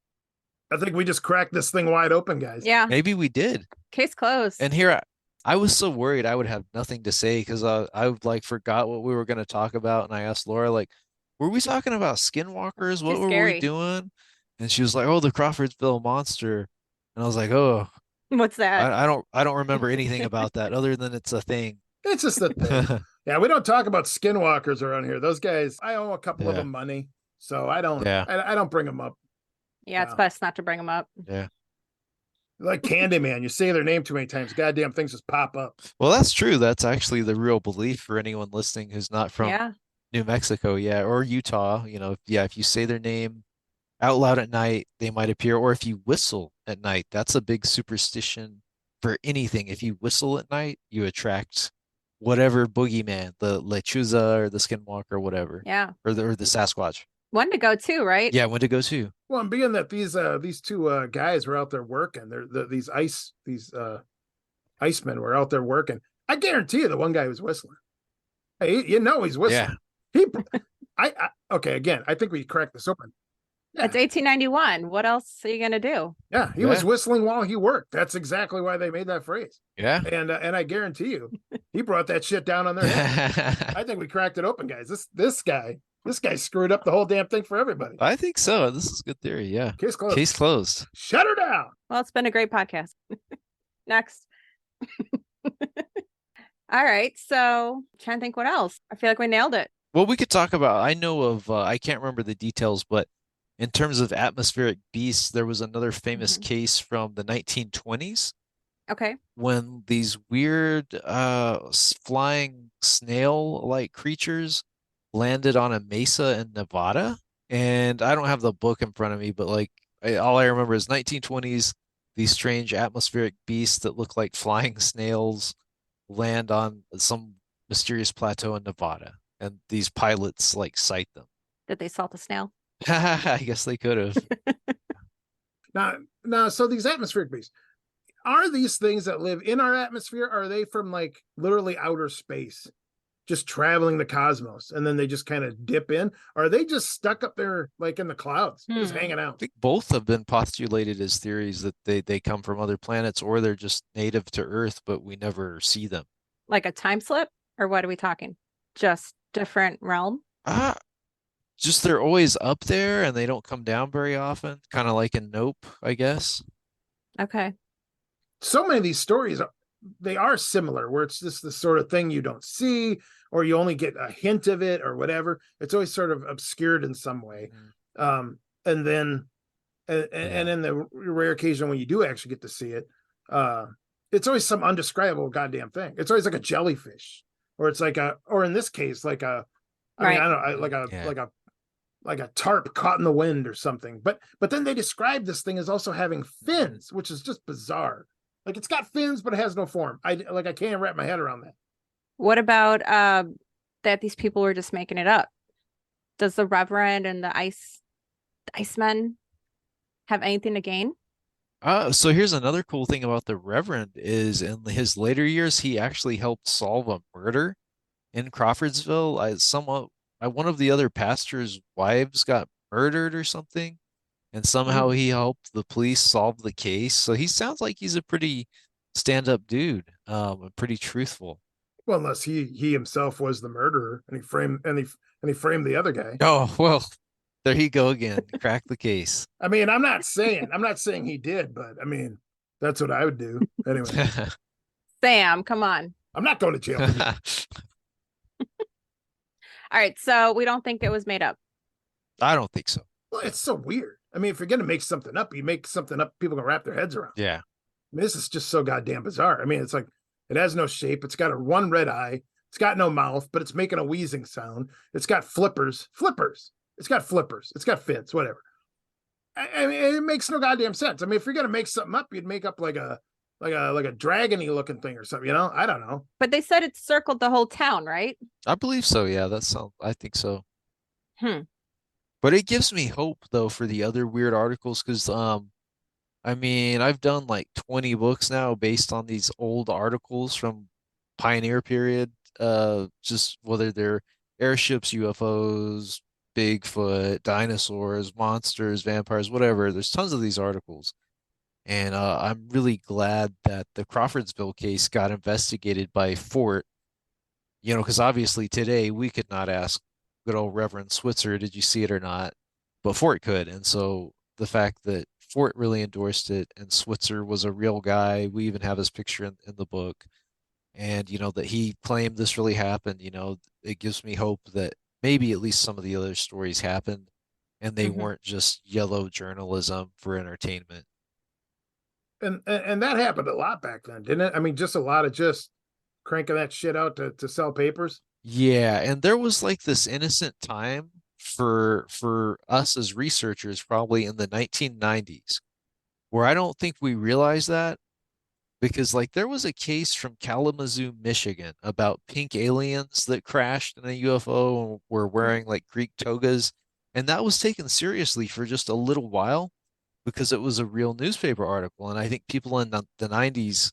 I think we just cracked this thing wide open, guys. Yeah. Maybe we did. Case closed. And here I was so worried I would have nothing to say because I like forgot what we were going to talk about, and I asked Laura, like, were we talking about skinwalkers? What were we doing? And she was like, oh, the Crawfordsville Monster. And I was like, oh, what's that? I don't remember anything about that other than it's a thing. It's just a thing. Yeah, we don't talk about skinwalkers around here. Those guys, I owe a couple of them money. So I don't. Yeah. I don't bring them up. Yeah, it's Wow. best not to bring them up. Yeah. Like Candyman, you say their name too many times, goddamn things just pop up. Well, that's true. That's actually the real belief for anyone listening who's not from Yeah. New Mexico, yeah, or Utah. If you say their name out loud at night, they might appear. Or if you whistle at night, that's a big superstition for anything. If you whistle at night, you attract whatever boogeyman, the lechuza or the skinwalker or whatever, Yeah. or the Sasquatch. One to go too, right? Yeah, Wendigo too. Well, and being that these two guys were out there working, these icemen were out there working. I guarantee you, the one guy was whistling. Hey, he's whistling. Yeah. Okay. Again, I think we cracked this open. Yeah. It's 1891. What else are you gonna do? Yeah, he was whistling while he worked. That's exactly why they made that phrase. Yeah. And I guarantee you, he brought that shit down on their head. I think we cracked it open, guys. This guy screwed up the whole damn thing for everybody. I think so. This is good theory. Yeah. Case closed. Case closed. Shut her down. Well, it's been a great podcast. Next. All right. So trying to think what else. I feel like we nailed it. Well, we could talk about, I know of, I can't remember the details, but in terms of atmospheric beasts, there was another famous case from the 1920s Okay. when these weird flying snail-like creatures landed on a mesa in Nevada. And I don't have the book in front of me, but all I remember is 1920s, these strange atmospheric beasts that look like flying snails land on some mysterious plateau in Nevada. And these pilots sight them. Did they salt a snail? I guess they could have. Now, so these atmospheric beasts, are these things that live in our atmosphere? Or are they from literally outer space, just traveling the cosmos, and then they just kind of dip in? Or are they just stuck up there in the clouds, just hanging I out? think both have been postulated as theories that they come from other planets or they're just native to Earth, but we never see them. Like a time slip? Or what are we talking? Just different realm? Just they're always up there and they don't come down very often, kind of like in Nope, I guess. Okay. So many of these stories, they are similar, where it's just the sort of thing you don't see, or you only get a hint of it or whatever. It's always sort of obscured in some way. And then in the rare occasion when you do actually get to see it, it's always some undescribable goddamn thing. It's always like a jellyfish, or it's or in this case, I mean, I don't know, like a tarp caught in the wind or something. But then they describe this thing as also having fins, which is just bizarre. It's got fins, but it has no form. I can't wrap my head around that. What about that these people were just making it up? Does the Reverend and the Icemen have anything to gain? So here's another cool thing about the Reverend is in his later years, he actually helped solve a murder in Crawfordsville. One of the other pastors' wives got murdered or something, and somehow he helped the police solve the case. So he sounds like he's a pretty stand-up dude, and pretty truthful. Well, unless he himself was the murderer and he framed the other guy. Oh, well, there you go again. Crack the case. I mean, I'm not saying he did, but I mean, that's what I would do anyway. Sam, come on. I'm not going to jail. All right, so we don't think it was made up. I don't think so. Well, it's so weird. I mean, if you're gonna make something up, you make something up people can wrap their heads around. Yeah. I mean, this is just so goddamn bizarre. I mean, it's it has no shape. It's got one red eye. It's got no mouth, but it's making a wheezing sound. It's got flippers. It's got flippers. It's got fins. Whatever. I mean, it makes no goddamn sense. I mean, if you're gonna make something up, you'd make up like a dragony looking thing or something. I don't know. But they said it circled the whole town, right? I believe so. Yeah, I think so. But it gives me hope though for the other weird articles because I mean, I've done 20 books now based on these old articles from Pioneer period, just whether they're airships, UFOs, Bigfoot, dinosaurs, monsters, vampires, whatever. There's tons of these articles. And I'm really glad that the Crawfordsville case got investigated by Fort, because obviously today we could not ask good old Reverend Switzer, did you see it or not? But Fort could. And so the fact that Fort really endorsed it and Switzer was a real guy, we even have his picture in the book, and, that he claimed this really happened, it gives me hope that maybe at least some of the other stories happened. and they weren't just yellow journalism for entertainment. And that happened a lot back then, didn't it? I mean, just a lot of just cranking that shit out to sell papers. Yeah, and there was like this innocent time for us as researchers probably in the 1990s where I don't think we realized that because like there was a case from Kalamazoo, Michigan about pink aliens that crashed in a UFO and were wearing like Greek togas, and that was taken seriously for just a little while because it was a real newspaper article. And I think people in the 90s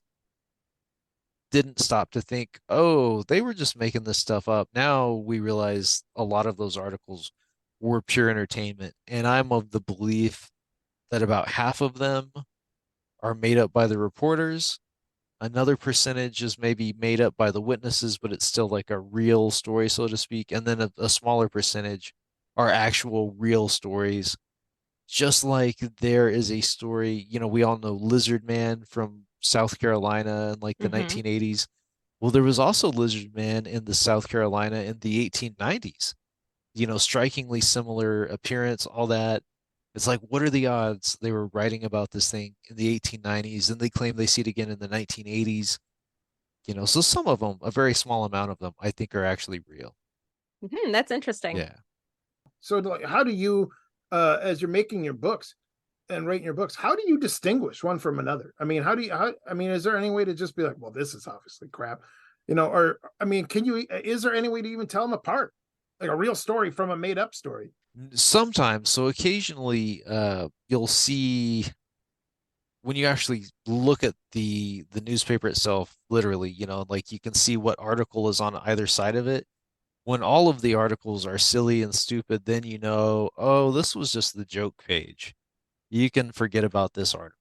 didn't stop to think, oh, they were just making this stuff up. Now we realize a lot of those articles were pure entertainment. And I'm of the belief that about half of them are made up by the reporters. Another percentage is maybe made up by the witnesses, but it's still like a real story, so to speak. And then a smaller percentage are actual real stories. Just like there is a story, we all know Lizard Man from South Carolina in like the 1980s. Well, there was also Lizard Man in the South Carolina in the 1890s. Strikingly similar appearance, all that. It's like, what are the odds they were writing about this thing in the 1890s and they claim they see it again in the 1980s? So some of them, a very small amount of them, I think are actually real. That's interesting. Yeah. So like, how do you, as you're making your books and writing your books, how do you distinguish one from another? I mean, is there any way to just be like, well, this is obviously crap, or, I mean, is there any way to even tell them apart? Like a real story from a made up story? Sometimes. So occasionally, you'll see when you actually look at the newspaper itself, literally, like you can see what article is on either side of it. When all of the articles are silly and stupid, then oh, this was just the joke page. You can forget about this article.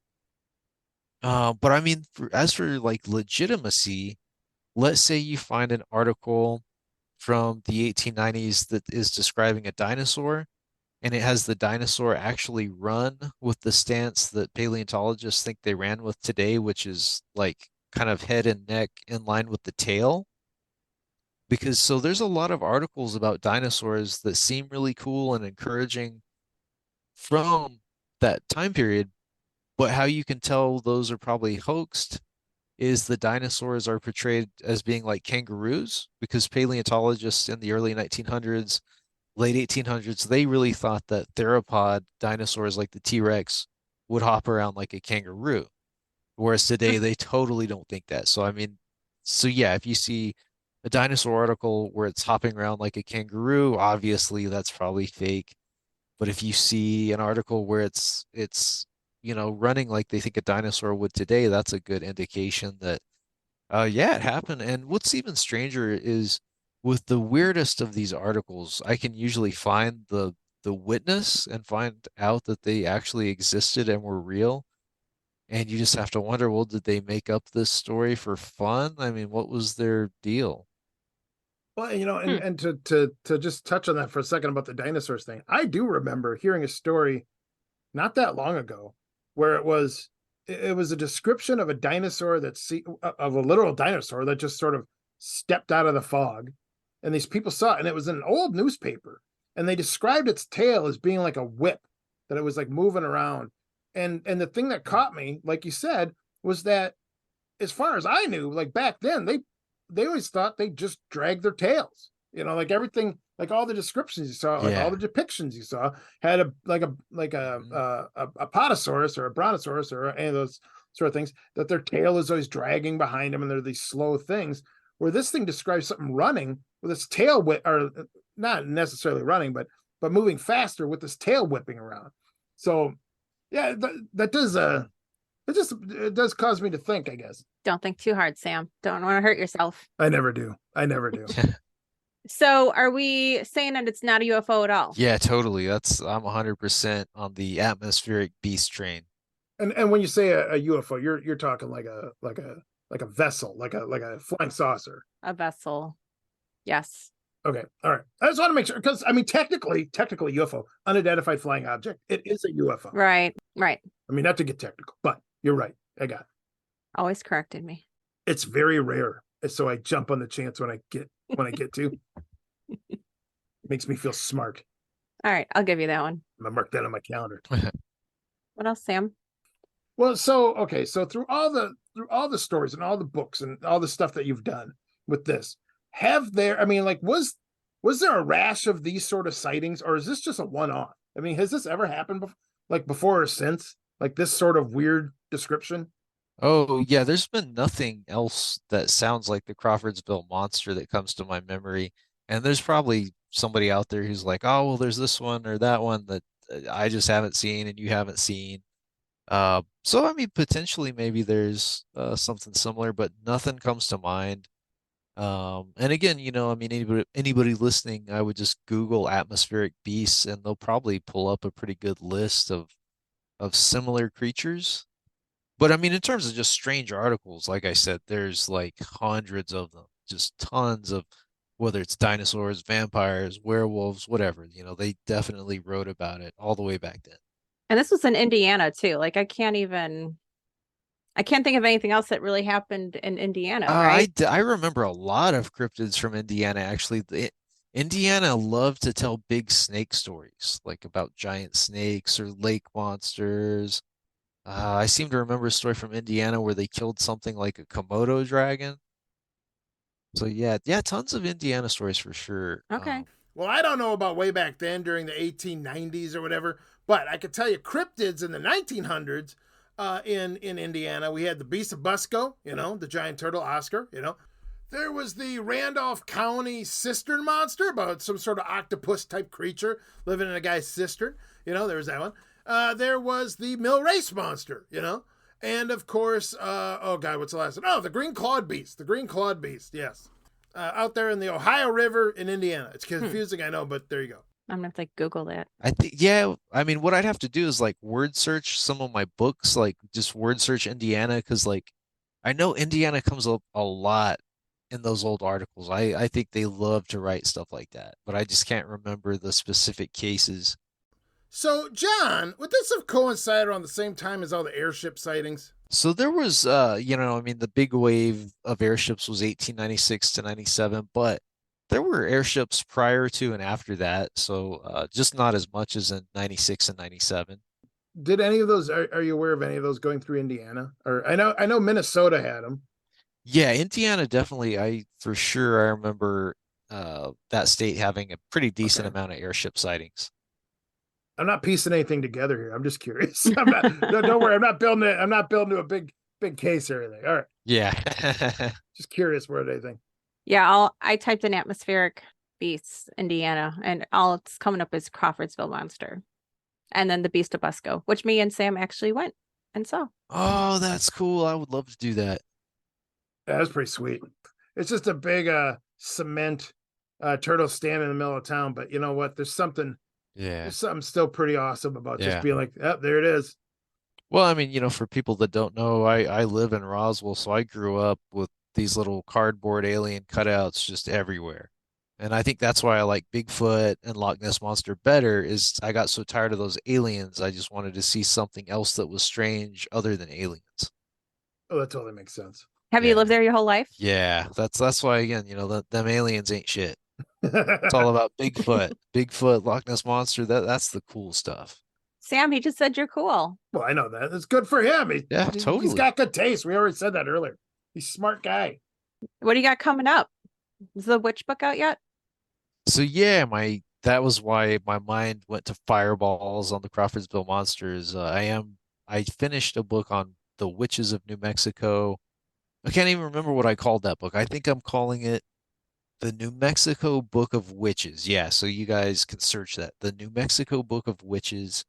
But I mean, as for like legitimacy, let's say you find an article from the 1890s that is describing a dinosaur, and it has the dinosaur actually run with the stance that paleontologists think they ran with today, which is like kind of head and neck in line with the tail. Because so there's a lot of articles about dinosaurs that seem really cool and encouraging from that time period, but how you can tell those are probably hoaxed is the dinosaurs are portrayed as being like kangaroos because paleontologists in the early 1900s, late 1800s, they really thought that theropod dinosaurs like the T-Rex would hop around like a kangaroo. Whereas today they totally don't think that. So I mean, so yeah, if you see a dinosaur article where it's hopping around like a kangaroo, obviously that's probably fake. But if you see an article where it's running like they think a dinosaur would today, that's a good indication that yeah, it happened. And what's even stranger is with the weirdest of these articles, I can usually find the witness and find out that they actually existed and were real. And you just have to wonder, well, did they make up this story for fun? I mean, what was their deal? Well, and to just touch on that for a second about the dinosaurs thing, I do remember hearing a story not that long ago where it was a description of a dinosaur of a literal dinosaur that just sort of stepped out of the fog, and these people saw it, and it was in an old newspaper, and they described its tail as being like a whip, that it was like moving around. And the thing that caught me, like you said, was that as far as I knew, like back then, they always thought they just dragged their tails. Like everything, like all the descriptions you saw, like all the depictions you saw had a potosaurus or a brontosaurus or any of those sort of things, that their tail is always dragging behind them, and they're these slow things. Where this thing describes something running with its tail or not necessarily running, but moving faster with this tail whipping around. So yeah, that does it does cause me to think, I guess. Don't think too hard, Sam. Don't want to hurt yourself. I never do. So are we saying that it's not a UFO at all? Yeah, totally. I'm 100% on the atmospheric beast train. And when you say a UFO, you're talking like a vessel, like a flying saucer. A vessel. Yes. Okay. All right. I just want to make sure, because I mean, technically UFO, unidentified flying object, it is a UFO. Right. I mean, not to get technical, but you're right. I got it. Always corrected me. It's very rare, so I jump on the chance when I get to. It makes me feel smart. All right, I'll give you that one. I'm gonna mark that on my calendar. What else, Sam? Well, so okay, so through all the stories and all the books and all the stuff that you've done with this, have there? I mean, like, was there a rash of these sort of sightings, or is this just a one-off? I mean, has this ever happened before or since? Like this sort of weird description? Oh, yeah, there's been nothing else that sounds like the Crawfordsville Monster that comes to my memory. And there's probably somebody out there who's like, oh, well, there's this one or that one that I just haven't seen and you haven't seen. So I mean, potentially maybe there's something similar, but nothing comes to mind. And again, I mean, anybody listening, I would just Google atmospheric beasts, and they'll probably pull up a pretty good list of similar creatures. But I mean, in terms of just strange articles, like I said, there's like hundreds of them, just tons of whether it's dinosaurs, vampires, werewolves, whatever, they definitely wrote about it all the way back then. And this was in Indiana too. Like I can't think of anything else that really happened in Indiana, right? I remember a lot of cryptids from Indiana, actually. Indiana loved to tell big snake stories, like about giant snakes or lake monsters. I seem to remember a story from Indiana where they killed something like a Komodo dragon. So yeah, tons of Indiana stories for sure. Okay. Well, I don't know about way back then during the 1890s or whatever, but I could tell you cryptids in the 1900s in Indiana. We had the Beast of Busco, the giant turtle Oscar, There was the Randolph County cistern monster, about some sort of octopus type creature living in a guy's cistern. There was that one. There was the Mill Race monster, And of course, oh God, what's the last one? Oh, the Green Clawed Beast. The Green Clawed Beast, yes. Out there in the Ohio River in Indiana. It's confusing, I know, but there you go. I'm gonna have to Google that. I think, yeah, I mean, what I'd have to do is like word search some of my books, like just word search Indiana, because like I know Indiana comes up a lot in those old articles. I think they love to write stuff like that, but I just can't remember the specific cases. So, John, would this have coincided around the same time as all the airship sightings? So there was, I mean, the big wave of airships was 1896 to 97, but there were airships prior to and after that. So just not as much as in 96 and 97. Did any of those? Are you aware of any of those going through Indiana? Or I know Minnesota had them. Yeah, Indiana definitely. For sure, I remember that state having a pretty decent amount of airship sightings. I'm not piecing anything together here. I'm just curious. I'm not. No, don't worry. I'm not building it. I'm not building to a big case or anything. All right. Yeah. Just curious what they think. Yeah, I typed in atmospheric beasts, Indiana, and all it's coming up is Crawfordsville Monster. And then the Beast of Busco, which me and Sam actually went and saw. Oh, that's cool. I would love to do that. Yeah, that's pretty sweet. It's just a big cement turtle standing in the middle of town. But you know what? There's something still pretty awesome about just being like, oh, there it is. Well, I mean, for people that don't know, I live in Roswell, so I grew up with these little cardboard alien cutouts just everywhere. And I think that's why I like Bigfoot and Loch Ness Monster better, is I got so tired of those aliens. I just wanted to see something else that was strange other than aliens. Oh, that totally makes sense. Have you lived there your whole life? Yeah, that's why, again, them aliens ain't shit. It's all about Bigfoot, Loch Ness Monster. That's the cool stuff. Sam, he just said you're cool. Well, I know that. It's good for him. Totally. He's got good taste. We already said that earlier. He's a smart guy. What do you got coming up? Is the witch book out yet? So yeah, that was why my mind went to fireballs on the Crawfordsville Monsters. I finished a book on the witches of New Mexico. I can't even remember what I called that book. I think I'm calling it the New Mexico Book of Witches. Yeah, so you guys can search that. The New Mexico Book of Witches.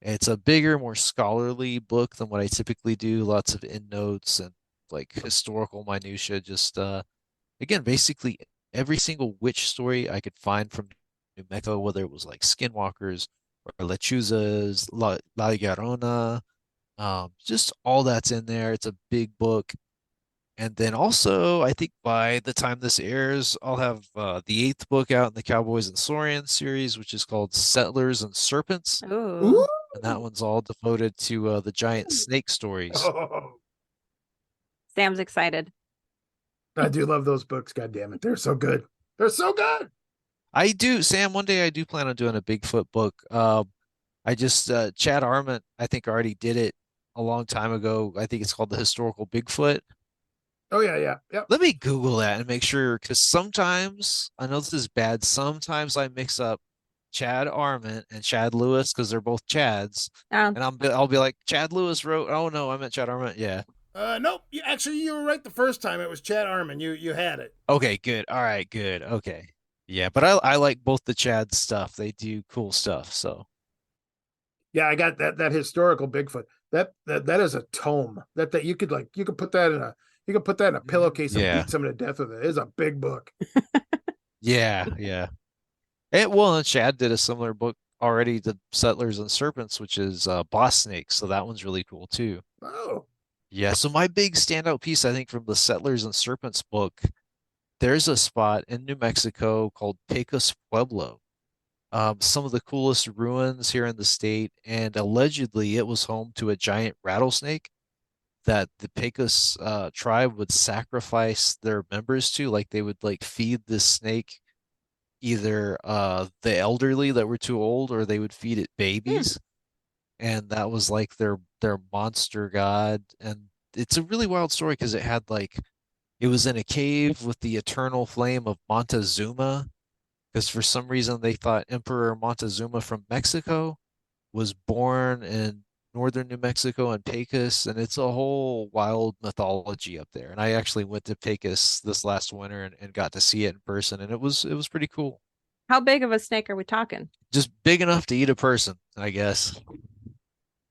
It's a bigger, more scholarly book than what I typically do. Lots of endnotes and like historical minutia. Just again, basically every single witch story I could find from New Mexico, whether it was like skinwalkers or lechuzas, La Llorona, just all that's in there. It's a big book. And then also, I think by the time this airs, I'll have the eighth book out in the Cowboys and Saurians series, which is called Settlers and Serpents. Ooh. And that one's all devoted to the giant snake stories. Oh. Sam's excited. I do love those books. God damn it. They're so good. They're so good. I do, Sam. One day I do plan on doing a Bigfoot book. I just Chad Arment, I think already did it a long time ago. I think it's called The Historical Bigfoot. Oh yeah, yeah, yep. Let me Google that and make sure, because sometimes I know this is bad. Sometimes I mix up Chad Arment and Chad Lewis because they're both Chads, Um, and I'll be like, Chad Lewis wrote. Oh no, I meant Chad Arment. Yeah. Nope. Actually, you were right the first time. It was Chad Arman. You had it. Okay, good. All right, good. Okay. Yeah, but I like both the Chad stuff. They do cool stuff. So Yeah, I got that historical Bigfoot. That is a tome. That you could put that in a pillowcase and yeah, beat someone to death with it. It's a big book. yeah, yeah. And Chad did a similar book already to Settlers and Serpents, which is Boss Snakes. So that one's really cool too. Oh, Yeah. So my big standout piece, I think, from the Settlers and Serpents book, there's a spot in New Mexico called Pecos Pueblo. Some of the coolest ruins here in the state, and allegedly it was home to a giant rattlesnake that the Pecos tribe would sacrifice their members to. Like they would like feed this snake either the elderly that were too old, or they would feed it hmm. babies, and that was like their monster god. And it's a really wild story because it was in a cave with the eternal flame of Montezuma, because for some reason they thought Emperor Montezuma from Mexico was born in northern New Mexico and Pecos, and it's a whole wild mythology up there. And I actually went to Pecos this last winter and got to see it in person, and it was pretty cool. How big of a snake are we talking? Just big enough to eat a person, I guess.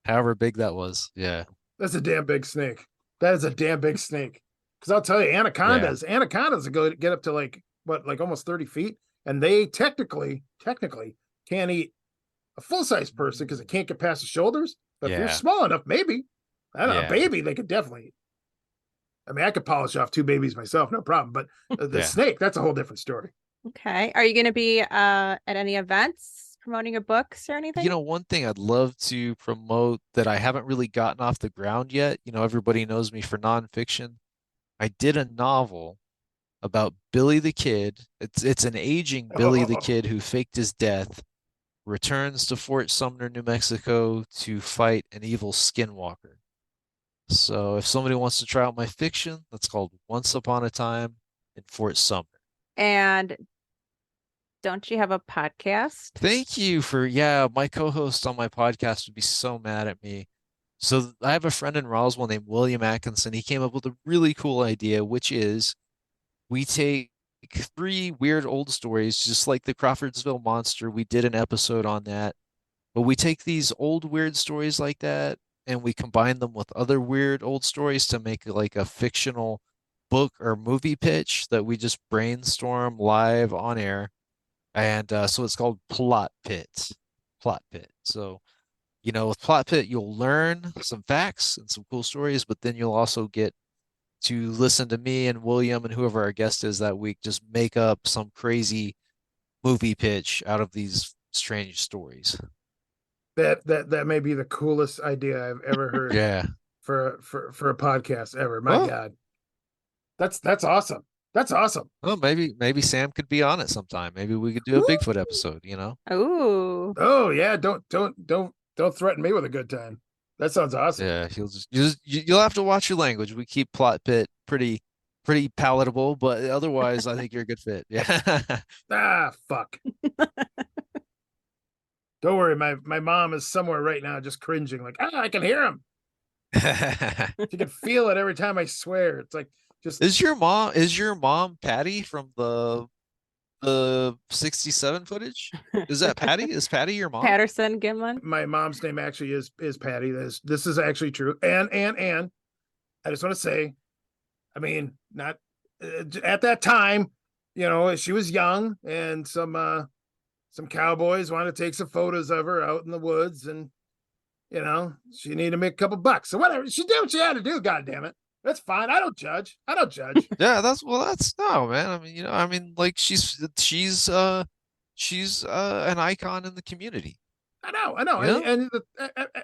However big that was. Yeah. that's a damn big snake. That is a damn big snake. Because I'll tell you, Yeah. anacondas go get up to like almost 30 feet, and they technically can't eat a full size person because it can't get past the shoulders. But if you're Yeah. small enough, maybe I don't know, a Yeah. baby they could definitely eat. I mean, I could polish off two babies myself, no problem. But the Yeah. snake, that's a whole different story. Okay. Are you going to be at any events promoting your books or anything? One thing I'd love to promote that I haven't really gotten off the ground yet, everybody knows me for nonfiction. I did a novel about Billy the Kid. It's an aging Billy the Kid who faked his death, returns to Fort Sumner, New Mexico to fight an evil skinwalker. So if somebody wants to try out my fiction, that's called Once Upon a Time in Fort Sumner. And don't you have a podcast? Thank you yeah, my co-host on my podcast would be so mad at me. So I have a friend in Roswell named William Atkinson. He came up with a really cool idea, which is we take three weird old stories, just like the Crawfordsville Monster. We did an episode on that, but we take these old weird stories like that and we combine them with other weird old stories to make like a fictional book or movie pitch that we just brainstorm live on air. And so it's called Plot Pit. Plot Pit. So, with Plot Pit, you'll learn some facts and some cool stories, but then you'll also get to listen to me and William and whoever our guest is that week just make up some crazy movie pitch out of these strange stories. That may be the coolest idea I've ever heard. Yeah. For a podcast ever. My Well, God, that's awesome. That's awesome. well, maybe Sam could be on it sometime. Maybe we could do a Bigfoot episode. Ooh. Oh yeah, don't threaten me with a good time. That sounds awesome. Yeah, you'll have to watch your language. We keep Plot Pit pretty palatable, but otherwise I think you're a good fit. Yeah. Ah, fuck. Don't worry, my mom is somewhere right now just cringing, like, I can hear him. She can feel it every time I swear. It's like just Is your mom Patty from the 67 footage? Is that Patty? Is Patty your mom? Patterson Gimlin. my mom's name actually is Patty. This is actually true. And I just want to say, I mean, not at that time, she was young, and some cowboys wanted to take some photos of her out in the woods, and she needed to make a couple bucks. So whatever, she did what she had to do. God damn it, that's fine. I don't judge. Yeah, that's no, man. Like she's an icon in the community. I know, Yeah. and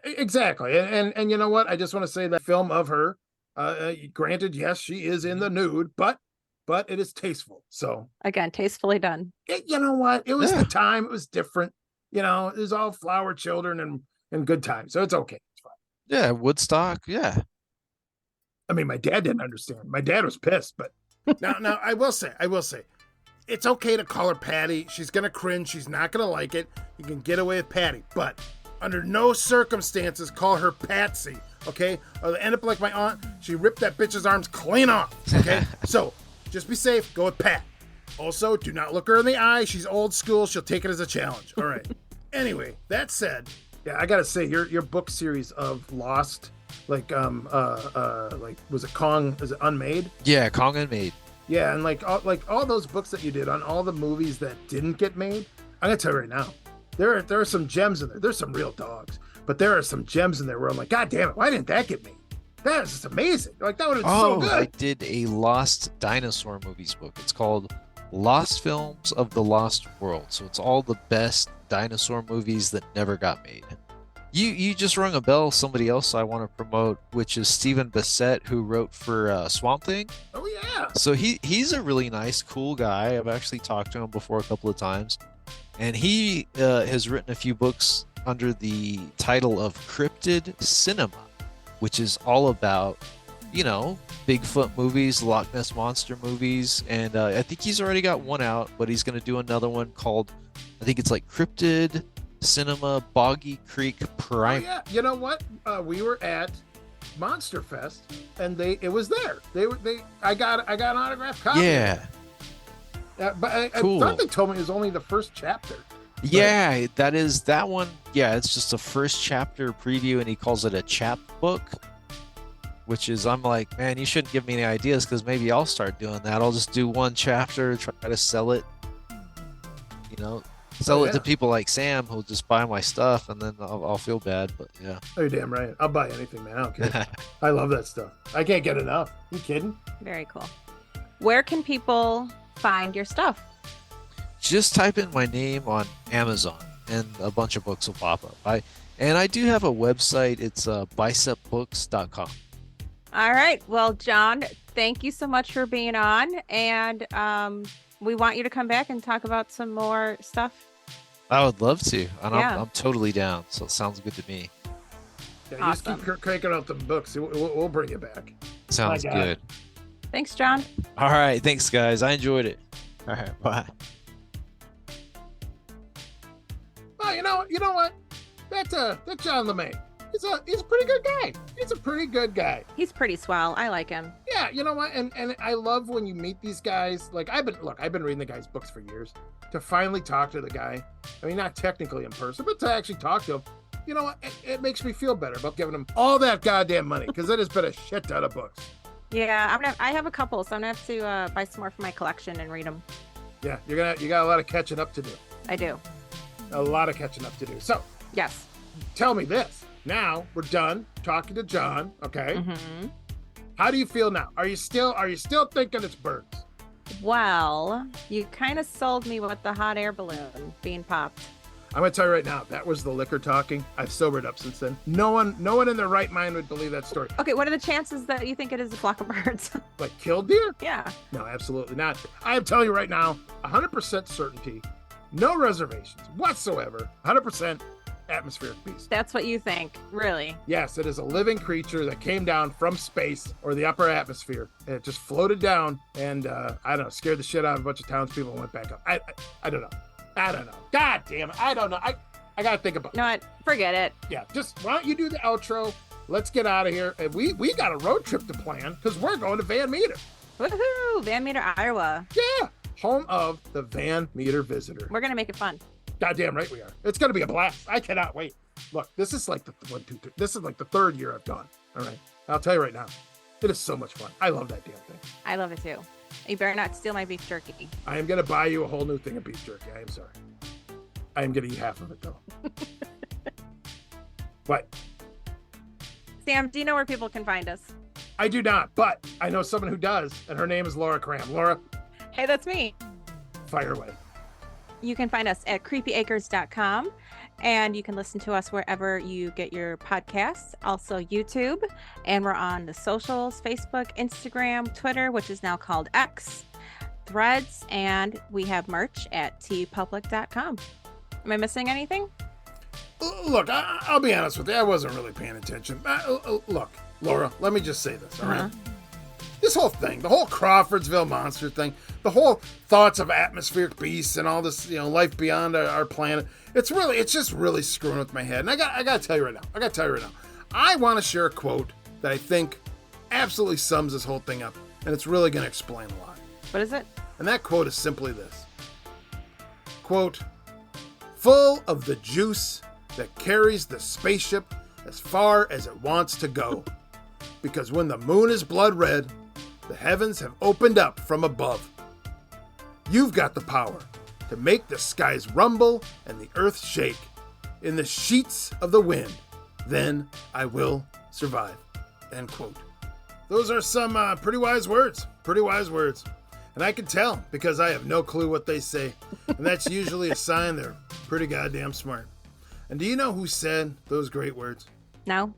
exactly, and you know what? I just want to say that film of her. Granted, yes, she is in the nude, but but it is tasteful. So Again, tastefully done. you know what? It was Yeah. the time. It was different. You know, it was all flower children and good times. So it's okay. It's fine. Yeah, Woodstock. Yeah. I mean, my dad didn't understand. My dad was pissed, but now I will say, it's okay to call her Patty. She's gonna cringe. She's not gonna like it. You can get away with Patty, but under no circumstances call her Patsy. Okay? Or end up like my aunt. She ripped that bitch's arms clean off. Okay? So just be safe. Go with Pat. Also, do not look her in the eye. She's old school. She'll take it as a challenge. All right. Anyway, that said, yeah, I gotta say your book series of Lost, like was it Kong? Is it Unmade? Yeah, Kong Unmade. Yeah, and like all those books that you did on all the movies that didn't get made. I'm gonna tell you right now, there are some gems in there. There's some real dogs, but there are some gems in there where I'm like, God damn it, why didn't that get made? That is just amazing. Like that would have been so good. I did a Lost dinosaur movies book. It's called Lost Films of the Lost World. So it's all the best dinosaur movies that never got made. You just rung a bell. Somebody else I want to promote, which is Stephen Bissett, who wrote for Swamp Thing. Oh yeah. So he's a really nice, cool guy. I've actually talked to him before a couple of times, and he has written a few books under the title of Cryptid Cinema, which is all about, you know, Bigfoot movies, Loch Ness Monster movies, and I think he's already got one out, but he's going to do another one called, I think it's like Cryptid Cinema Boggy Creek Prime. Oh, yeah. You know what? We were at Monster Fest, and it was there. I got an autographed copy. Yeah. But I Cool. thought they told me it was only the first chapter. Yeah, that one. Yeah, it's just a first chapter preview, and he calls it a chapbook, which is, I'm like, man, you shouldn't give me any ideas, because maybe I'll start doing that. I'll just do one chapter, try to sell it, you know, sell it to people like Sam who'll just buy my stuff, and then I'll feel bad. But yeah. Oh, you're damn right. I'll buy anything, man. I don't care. I love that stuff. I can't get enough. You kidding? Very cool. Where can people find your stuff? Just type in my name on Amazon, and a bunch of books will pop up. I do have a website. It's bicepbooks.com. All right. Well, John, thank you so much for being on, and we want you to come back and talk about some more stuff. I would love to, and Yeah. I'm totally down. So it sounds good to me. Yeah, Awesome. Just keep cranking out the books. We'll bring you back. Sounds God. good. Thanks, John. All right, thanks guys. I enjoyed it. All right, bye. Oh, you know what? That John LeMay. He's a pretty good guy. He's a pretty good guy. He's pretty swell. I like him. Yeah, you know what? And I love when you meet these guys. Like I've been reading the guy's books for years. To finally talk to the guy, I mean, not technically in person, but to actually talk to him, you know what? It makes me feel better about giving him all that goddamn money, because it has been a shit ton of books. Yeah, I have a couple, so I'm gonna have to buy some more for my collection and read them. Yeah, you got a lot of catching up to do. I do. A lot of catching up to do. So Yes. tell me this. Now we're done talking to John. Okay. Mm-hmm. How do you feel now? Are you still thinking it's birds? Well, you kind of sold me with the hot air balloon being popped. I'm gonna tell you right now, that was the liquor talking. I've sobered up since then. No one in their right mind would believe that story. Okay, what are the chances that you think it is a flock of birds? Like killed deer? Yeah. No, absolutely not. I am telling you right now, 100% certainty, no reservations whatsoever, 100% atmospheric beast. That's what you think, really? Yes, it is a living creature that came down from space or the upper atmosphere. And it just floated down and, I don't know, scared the shit out of a bunch of townspeople and went back up. I don't know. God damn it. I don't know. I got to think about it. You know what? Forget it. Yeah, just why don't you do the outro? Let's get out of here. And we got a road trip to plan because we're going to Van Meter. Woohoo! Van Meter, Iowa. Yeah, home of the Van Meter Visitor. We're gonna make it fun. Goddamn right we are. It's gonna be a blast. I cannot wait. Look, this is like this is like the third year I've gone. All right, I'll tell you right now, it is so much fun. I love that damn thing. I love it too. You better not steal my beef jerky. I am gonna buy you a whole new thing of beef jerky. I am sorry. I am gonna eat half of it though. What? Sam, do you know where people can find us? I do not, but I know someone who does, and her name is Laura Kram. Laura, Hey, that's me. fire away. You can find us at creepyacres.com, and you can listen to us wherever you get your podcasts, also YouTube, and we're on the socials, Facebook, Instagram, Twitter, which is now called X, threads, and we have merch at tpublic.com. Am I missing anything? Look, I'll be honest with you. I wasn't really paying attention. Look, Laura, let me just say this, all right? This whole thing, the whole Crawfordsville Monster thing, the whole thoughts of atmospheric beasts and all this, life beyond our planet, it's just really screwing with my head. And I got to tell you right now. I want to share a quote that I think absolutely sums this whole thing up, and it's really going to explain a lot. What is it? And that quote is simply this. Quote, full of the juice that carries the spaceship as far as it wants to go. Because when the moon is blood red, the heavens have opened up from above. You've got the power to make the skies rumble and the earth shake. In the sheets of the wind, then I will survive. End quote. Those are some pretty wise words. And I can tell because I have no clue what they say. And that's usually a sign they're pretty goddamn smart. And do you know who said those great words? No.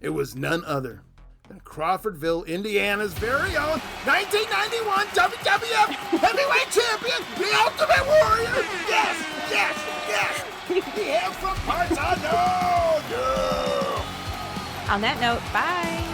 It was none other than Crawfordville, Indiana's very own 1991 WWF Heavyweight Champion, the Ultimate Warrior. Yes. He hails from parts unknown. On that note, bye.